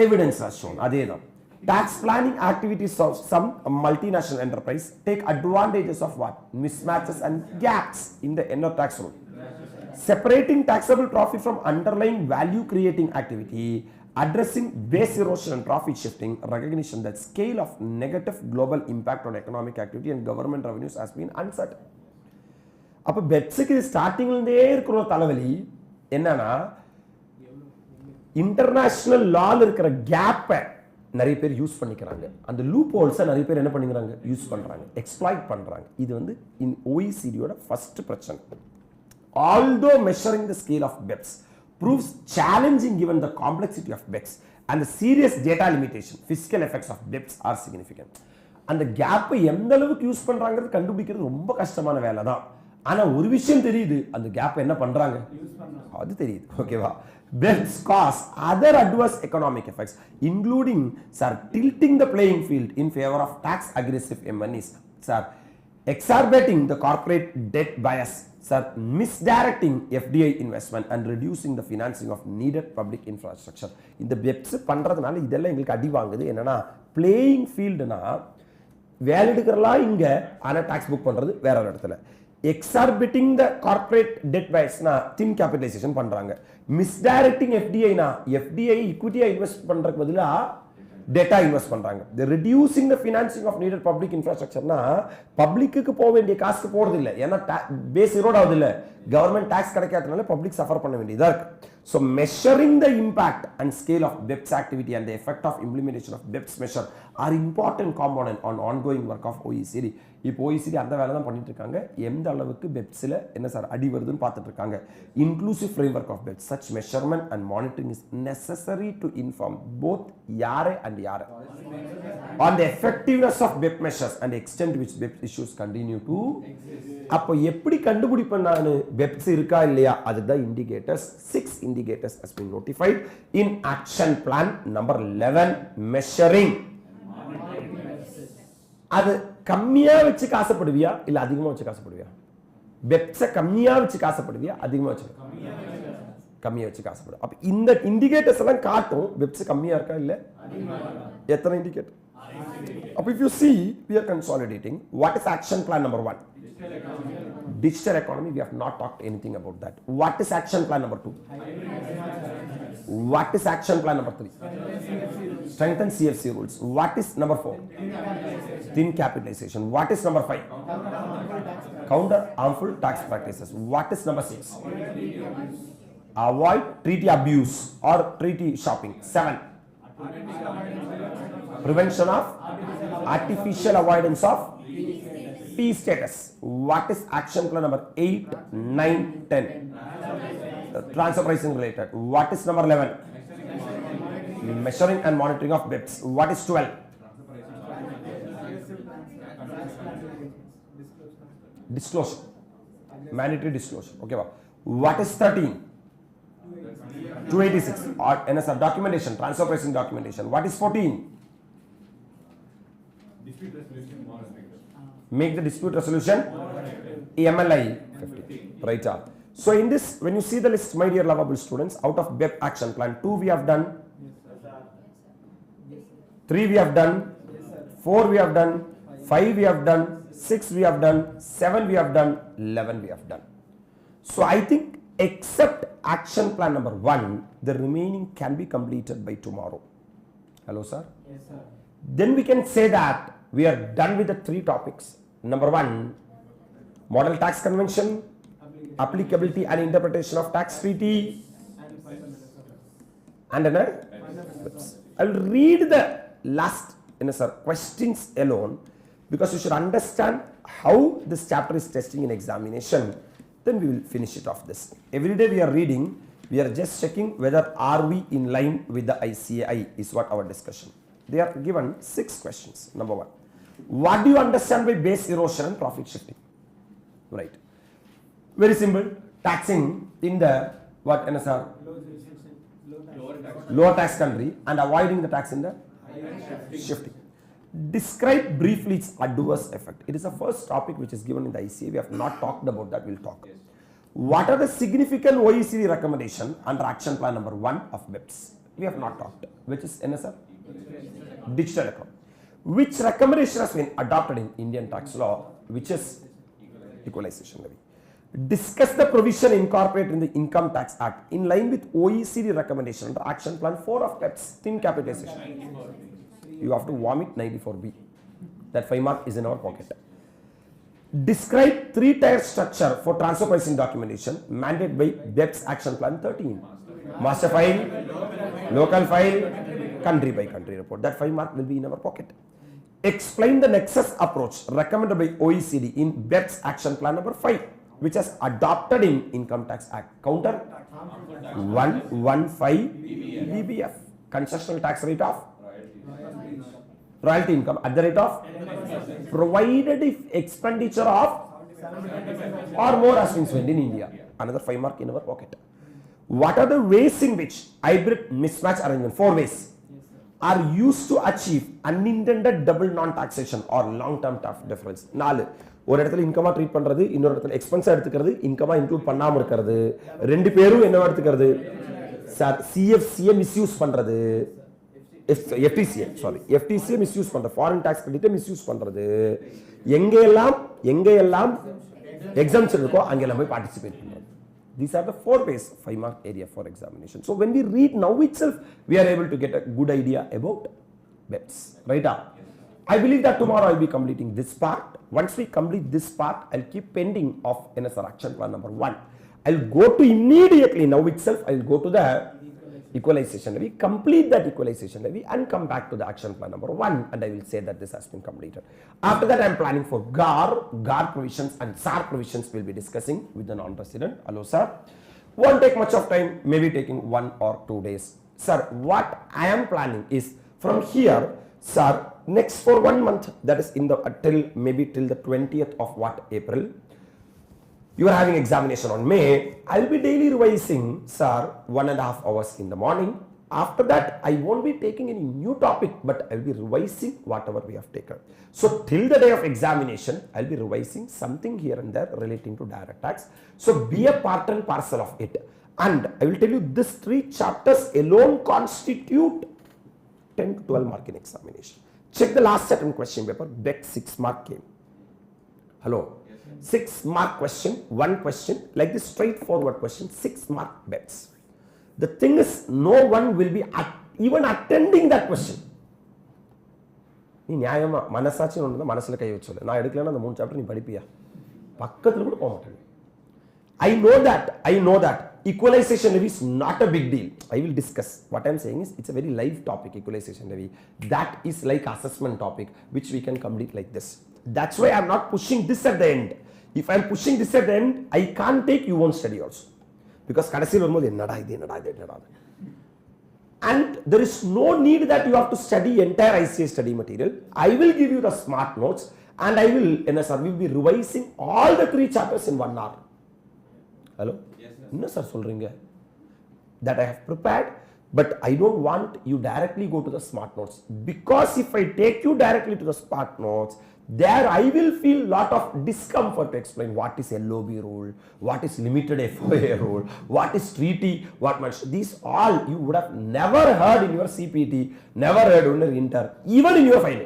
evidence has shown adedam tax planning activities of some multinational enterprise take advantages of what mismatches and gaps in the end of tax rule. Separating taxable profit from underlying value creating activity, addressing base erosion and profit shifting, recognition that scale of negative global impact on economic activity and government revenues has been uncertain. அப்ப பெட்ஸ்க்கு ஸ்டார்டிங்ல இருந்தே இருக்கிற தலைவலி என்னன்னா international லால இருக்கிற கேப்பை நிறைய பேர் யூஸ் பண்ணிக்கிறாங்க, அந்த லூப் ஹோல்ஸை நிறைய பேர் என்ன பண்ணிக்கிறாங்க யூஸ் பண்றாங்க, எக்ஸ்ப்ளாய்ட் பண்றாங்க. இது வந்து ஓஇசிடியோட ஃபர்ஸ்ட் பிரச்சனை. Although measuring the scale of BEPS proves challenging given the complexity of BEPS and the serious data limitation, fiscal effects of BEPS are significant. அந்த கேப்பை எந்த அளவுக்கு யூஸ் பண்றாங்கிறது கண்டுபிடிக்கிறது ரொம்ப கஷ்டமான வேலை தான். ஆனா ஒரு விஷயம் தெரியுது, அந்த கேப் என்ன பண்றாங்க அது தெரியுது. ஓகேவா? BEPS cause other adverse economic effects including sir tilting the playing field in favor of tax aggressive M&Es, sir exacerbating the corporate debt bias, sir misdirecting FDI investment and reducing the financing of needed public infrastructure. இந்த BEPS பண்றதுனால இதெல்லாம் எங்களுக்கு அடி வாங்குது. என்னன்னா playing ஃபீல்டுனா வேலை எடுக்கிறலாம் இங்க, ஆனா டாக்ஸ் புக் பண்றது வேற ஒரு இடத்துல. எக்ஸார்பிட்டிங் த கார்ப்பரேட் டெட் வைஸ்னா தின் கேபிட்டலைசேஷன் பண்றாங்க. மிஸ்டைரக்டிங் எஃப்டிஐனா எஃப்டிஐ ஈக்விட்டியா இன்வெஸ்ட் பண்றதுக்கு பதிலா டேட்டா இன்வெஸ்ட் பண்றாங்க. Reducing the financing of needed public இன்ஃப்ராஸ்ட்ரக்சர்னா பப்ளிக்கு போக வேண்டிய காசுக்கு போறது இல்லை, ஏன்னா பேஸ் ஈரோட் ஆகுது இல்லை, கவர்மெண்ட் டாக்ஸ் கிடைக்காதனால பப்ளிக் சஃபர் பண்ண வேண்டியதா இருக்கு. So measuring the impact and scale of BEPS activity and the effect of implementation of BEPS measure are important component on ongoing work of OECD. இப்போ OECD அந்த வேலை தான் பண்ணிட்டு இருக்காங்க. எந்த அளவுக்கு BEPSல என்ன சார் அடி வருதுன்னு பார்த்துட்டு இருக்காங்க. Inclusive framework of BEPS, such measurement and monitoring is necessary to inform both யாரை and யாரை on the effectiveness of BEPS measures and the extent to which BEPS issues continue to அப்போ எப்படி கண்டுபிடிப்பேன் நான் BEPS இருக்கா இல்லையா அதுதான் indicators. 6 indicators has been notified in action plan number 11 measuring. அது கம்மியா வச்சு காசப்படுவியா இல்ல அதிகமா வச்சு காசப்படுவியா? BEPS கம்மியா வச்சு காசப்படுவியா அதிகமா வச்சு? கம்மியா வச்சு காசப்படும். அப்ப இந்த இண்டிகேட்டர்ஸ் எல்லாம் காட்டும் BEPS கம்மியா இருக்கா இல்ல அதிகமா இருக்கா? எத்தனை இண்டிகேட்டர்? அப்ப if you see we are consolidating. What is action plan number 1? Digital economy, we have not talked anything about that. What is action plan number 2? What is action plan number 3? Strengthen CFC rules. What is number 4? Thin capitalization. What is number 5? Counter harmful tax practices. What is number 6? Avoid treaty abuse or treaty shopping. 7. Prevention of artificial avoidance of P status. What is action plan number 8, 9, 10? Transfer pricing related. What is number 11? Measuring and monitoring of BEPS. What is 12? Disclosure. Mandatory disclosure. Okay. What is 13? 286. Or NSR documentation, transfer pricing documentation. What is 14? Make the dispute resolution MLI 50. Right. So in this, when you see the list, my dear lovable students, out of BEPS action plan, 2 we have done, 3 we have done, 4 we have done, 5 we have done, 6 we have done, 7 we have done, 11 we have done. So I think except action plan number 1, the remaining can be completed by tomorrow. Hello sir? Yes sir. Then we can say that we are done with the 3 topics. Number 1, model tax convention, applicability and interpretation of tax treaty, and then I will read the last questions alone because you should understand how this chapter is testing in examination. Then we will finish it off this. Every day we are reading, we are just checking whether are we in line with the ICAI is what our discussion. They are given 6 questions. Number 1. What do you understand by base erosion and profit shifting? Right. Very simple. Taxing in the what NSR? Lower tax country and avoiding the tax in the shifting. Describe briefly its adverse effect. It is the first topic which is given in the ICA. We have not talked about that. We'll talk. Yes. What are the significant OECD recommendation under action plan number 1 of BEPS? We have not talked. Which is NSR? Digital economy. Which recommendation has been adopted in Indian tax law, which is equalization levy. Discuss the provision incorporated in the Income Tax Act in line with OECD recommendation under action plan 4 of BEPS, thin capitalization. You have to vomit 94B. That 5 mark is in our pocket. Describe 3-tier structure for transfer pricing documentation mandated by BEPS action plan 13. Master file, local file, country by country report. That 5 mark will be in our pocket. Explain the nexus approach recommended by OECD in BEPS action plan number 5, which has adopted in Income Tax Act. Counter 115 BBF. Concessional tax rate of royalty income at the rate of provided if expenditure of or more has been spent in India. Another 5 mark in our pocket. What are the ways in which hybrid mismatch arrangement, 4 ways, are used to achieve unintended double non-taxation or long-term tax difference? 4. ஒரு இடத்துல இன்கமா treat பண்றது, இன்னொரு இடத்துல எக்ஸ்பென்ஸா எடுத்துக்கிறது, இன்கமா include பண்ணாம இருக்கிறது, ரெண்டு பேரும் என்னவா எடுத்துக்கிறது சார் சிஎஃப்சியை மிஸ்யூஸ் பண்றது, எஃப்டிசியை மிஸ்யூஸ் பண்றது, ஃபாரின் டாக்ஸ் கிரெடிட்டை மிஸ்யூஸ் பண்றது, எங்கெல்லாம் எக்ஸாம்ஷன் இருக்கோ அங்கெல்லாம் போய் பார்ட்டிசிபேட் பண்றது. These are the 4 ways 5 mark area for examination. So when we read now itself, we are able to get a good idea about BEPS. Right up. I believe that tomorrow I will be completing this part. Once we complete this part, I'll keep pending of NSR action plan number 1. I'll go to immediately now itself, I'll go to the equalization levy, complete that equalization levy and come back to the action plan number 1 and I will say that this has been completed. After that I am planning for GAR provisions and SAR provisions we'll be discussing with the non-resident. Hello sir. Won't take much of time, maybe taking 1 or 2 days. Sir, what I am planning is from here, sir, next for 1 month, that is in the maybe till the 20th of April. You are having examination on May. I'll be daily revising, sir, 1.5 hours in the morning. After that, I won't be taking any new topic, but I'll be revising whatever we have taken. So till the day of examination, I'll be revising something here and there relating to direct tax. So be a part and parcel of it. And I will tell you, these 3 chapters alone constitute 10 to 12 mark in examination. Check the last set in question paper. Bet 6 mark came. Hello. 6 mark question, 1 question, like this straightforward question, 6 mark bets. The thing is, no one will be even attending that question. நீ நியாயமா மனசாட்சி ஒன்று மனசுல கை வச்சோல நான் எடுக்கலன்னா அந்த 3 chapter நீ படிப்பியா பக்கத்துல கூட போக மாட்டேன். I know that equalization levy is not a big deal. I will discuss. What I am saying is it's a very live topic, equalization levy. That is like assessment topic which we can complete like this. That's why I am not pushing this at the end. If I am pushing this at the end, I can't take, you won't study also. Because கடைசியில் வரும்போது என்னடா இது. And there is no need that you have to study entire ICA study material. I will give you the smart notes and I will, we will be revising all the 3 chapters in 1 hour. Hello? Yes, sir. No, sir, சொல்றீங்க. That I have prepared, but I don't want you directly go to the smart notes. Because if I take you directly to the smart notes, there I will feel lot of discomfort to explain what is LOB rule, what is limited FOA rule, what is treaty, what much. These all you would have never heard in your CPT, never heard in your inter, even in your final.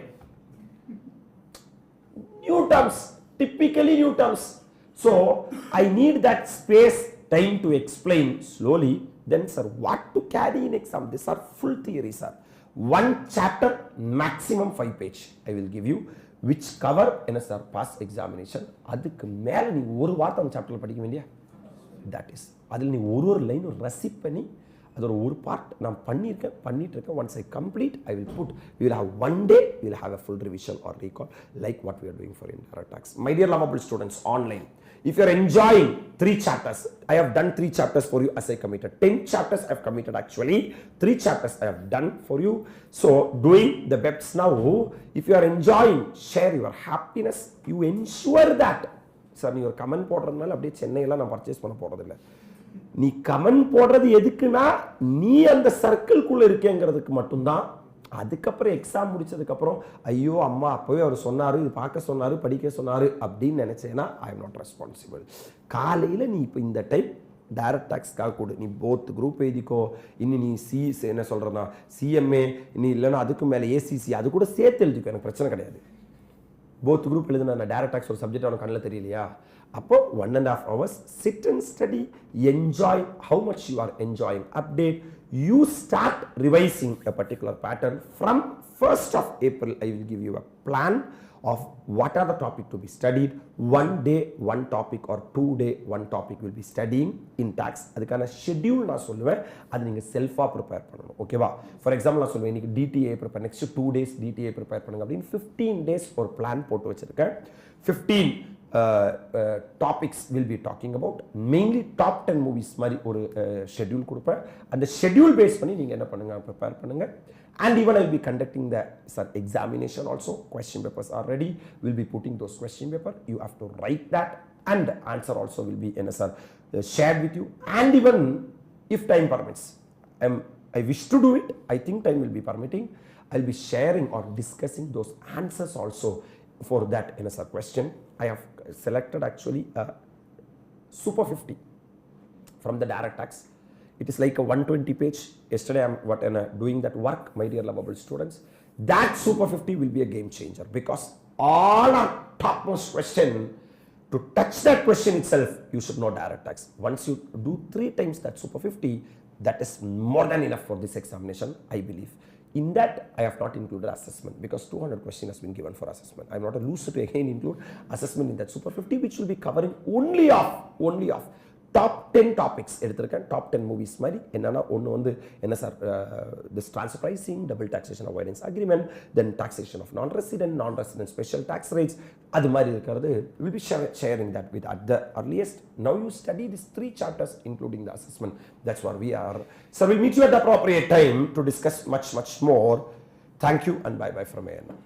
New terms, typically new terms. So I need that space, time to explain slowly. Then sir, what to carry in exam? These are full theory, sir. 1 chapter, maximum 5 page. I will give you. Which cover என்ன sir pass examination. அதுக்கு மேலே நீ ஒரு வார்த்தை அந்த சாப்டரில் படிக்க வேண்டிய தட் இஸ் அதில் நீ ஒரு லைன் ரசிப் பண்ணி அதோட ஒரு பார்ட் நான் பண்ணிட்டு இருக்கேன். Once I complete I will put we will have 1 day we will have a full revision or recall like what we are doing for indirect tax. My dear lovable students online, if you are enjoying 3 chapters, I have done 3 chapters for you as I committed. 10 chapters I have committed actually. 3 chapters I have done for you. So doing the bets now, if you are enjoying, share your happiness. You ensure that. Sir, நீ ஒரு comment போடுறதுனால அப்படியே சென்னையெல்லாம் நான் purchase பண்ண போறதில்லை. நீ comment போடுறது எதுக்குன்னா நீ அந்த சர்க்கிள்குள்ள இருக்கேங்கிறதுக்கு மட்டும்தான். அதுக்கப்புறம் எக்ஸாம் முடிச்சதுக்கப்புறம் ஐயோ அம்மா அப்போவே அவர் சொன்னார், இது பார்க்க சொன்னார், படிக்க சொன்னார் அப்படின்னு நினச்சேன்னா ஐ எம் நாட் ரெஸ்பான்சிபிள். காலையில் நீ இப்போ இந்த டைப் டைரக்ட் டாக்ஸ்க்காக கொடு. நீ போத் குரூப் எழுதிக்கோ. இன்னும் நீ என்ன சொல்கிறேன்னா சிஎம்ஏ, நீ இல்லைன்னா அதுக்கு மேலே ஏசிசி அது கூட சேர்த்து எழுதிக்கோ, எனக்கு பிரச்சனை கிடையாது. போத் குரூப் எழுதுனா நான் டைரக்ட் டாக்ஸ் ஒரு சப்ஜெக்ட் அவனுக்கு கண்ணில் தெரியலையா? அப்போ 1.5 hours sit and study, enjoy how much you are enjoying. Update, you start revising a particular pattern from 1st of April. I will give you a plan of what are the topic to be studied. 1 day 1 topic or 2 day 1 topic will be studying in tax. அதுக்கான schedule நான் சொல்லுவேன், அது நீங்கள் செல்ஃபாக prepare பண்ணணும். ஓகேவா? For example நான் சொல்லுவேன் இன்னைக்கு DTA prepare, next 2 days DTA prepare பண்ணுங்க அப்படின்னு 15 days ஒரு பிளான் போட்டு வச்சிருக்கேன். 15 topics will be talking about, mainly top 10 movies மாதிரி ஒரு schedule கொடுப்பேன். அந்த schedule பேஸ் பண்ணி நீங்கள் என்ன பண்ணுங்க, ப்ரிப்பேர் பண்ணுங்க. And even I will be conducting the examination also. Question papers are ready. We'll be putting those question paper. You have to write that and the answer also will be shared with you. And even if time permits, I wish to do it. I think time will be permitting. I'll be sharing or discussing those answers also for that question. I have selected actually a Super 50 from the direct tax. It is like a 120 page. Yesterday I am doing that work, my dear lovable students. That Super 50 will be a game changer because all our topmost question, to touch that question itself, you should know direct tax. Once you do 3 times that Super 50, that is more than enough for this examination, I believe. In that, I have not included assessment because 200 question has been given for assessment. I am not a loser to again include assessment in that Super 50, which will be covering only of top 10 topics எடுத்திருக்கேன். Top 10 movies மாதிரி என்னன்னா, ஒன்று வந்து என்ன sir, this transfer pricing, double taxation avoidance agreement, then taxation of non resident special tax rates, அது மாதிரி இருக்கிறது will be sharing that with at the earliest. Now you study this 3 chapters including the assessment. That's what we are. So we'll meet you at the appropriate time to discuss much more. Thank you and bye bye from ANM.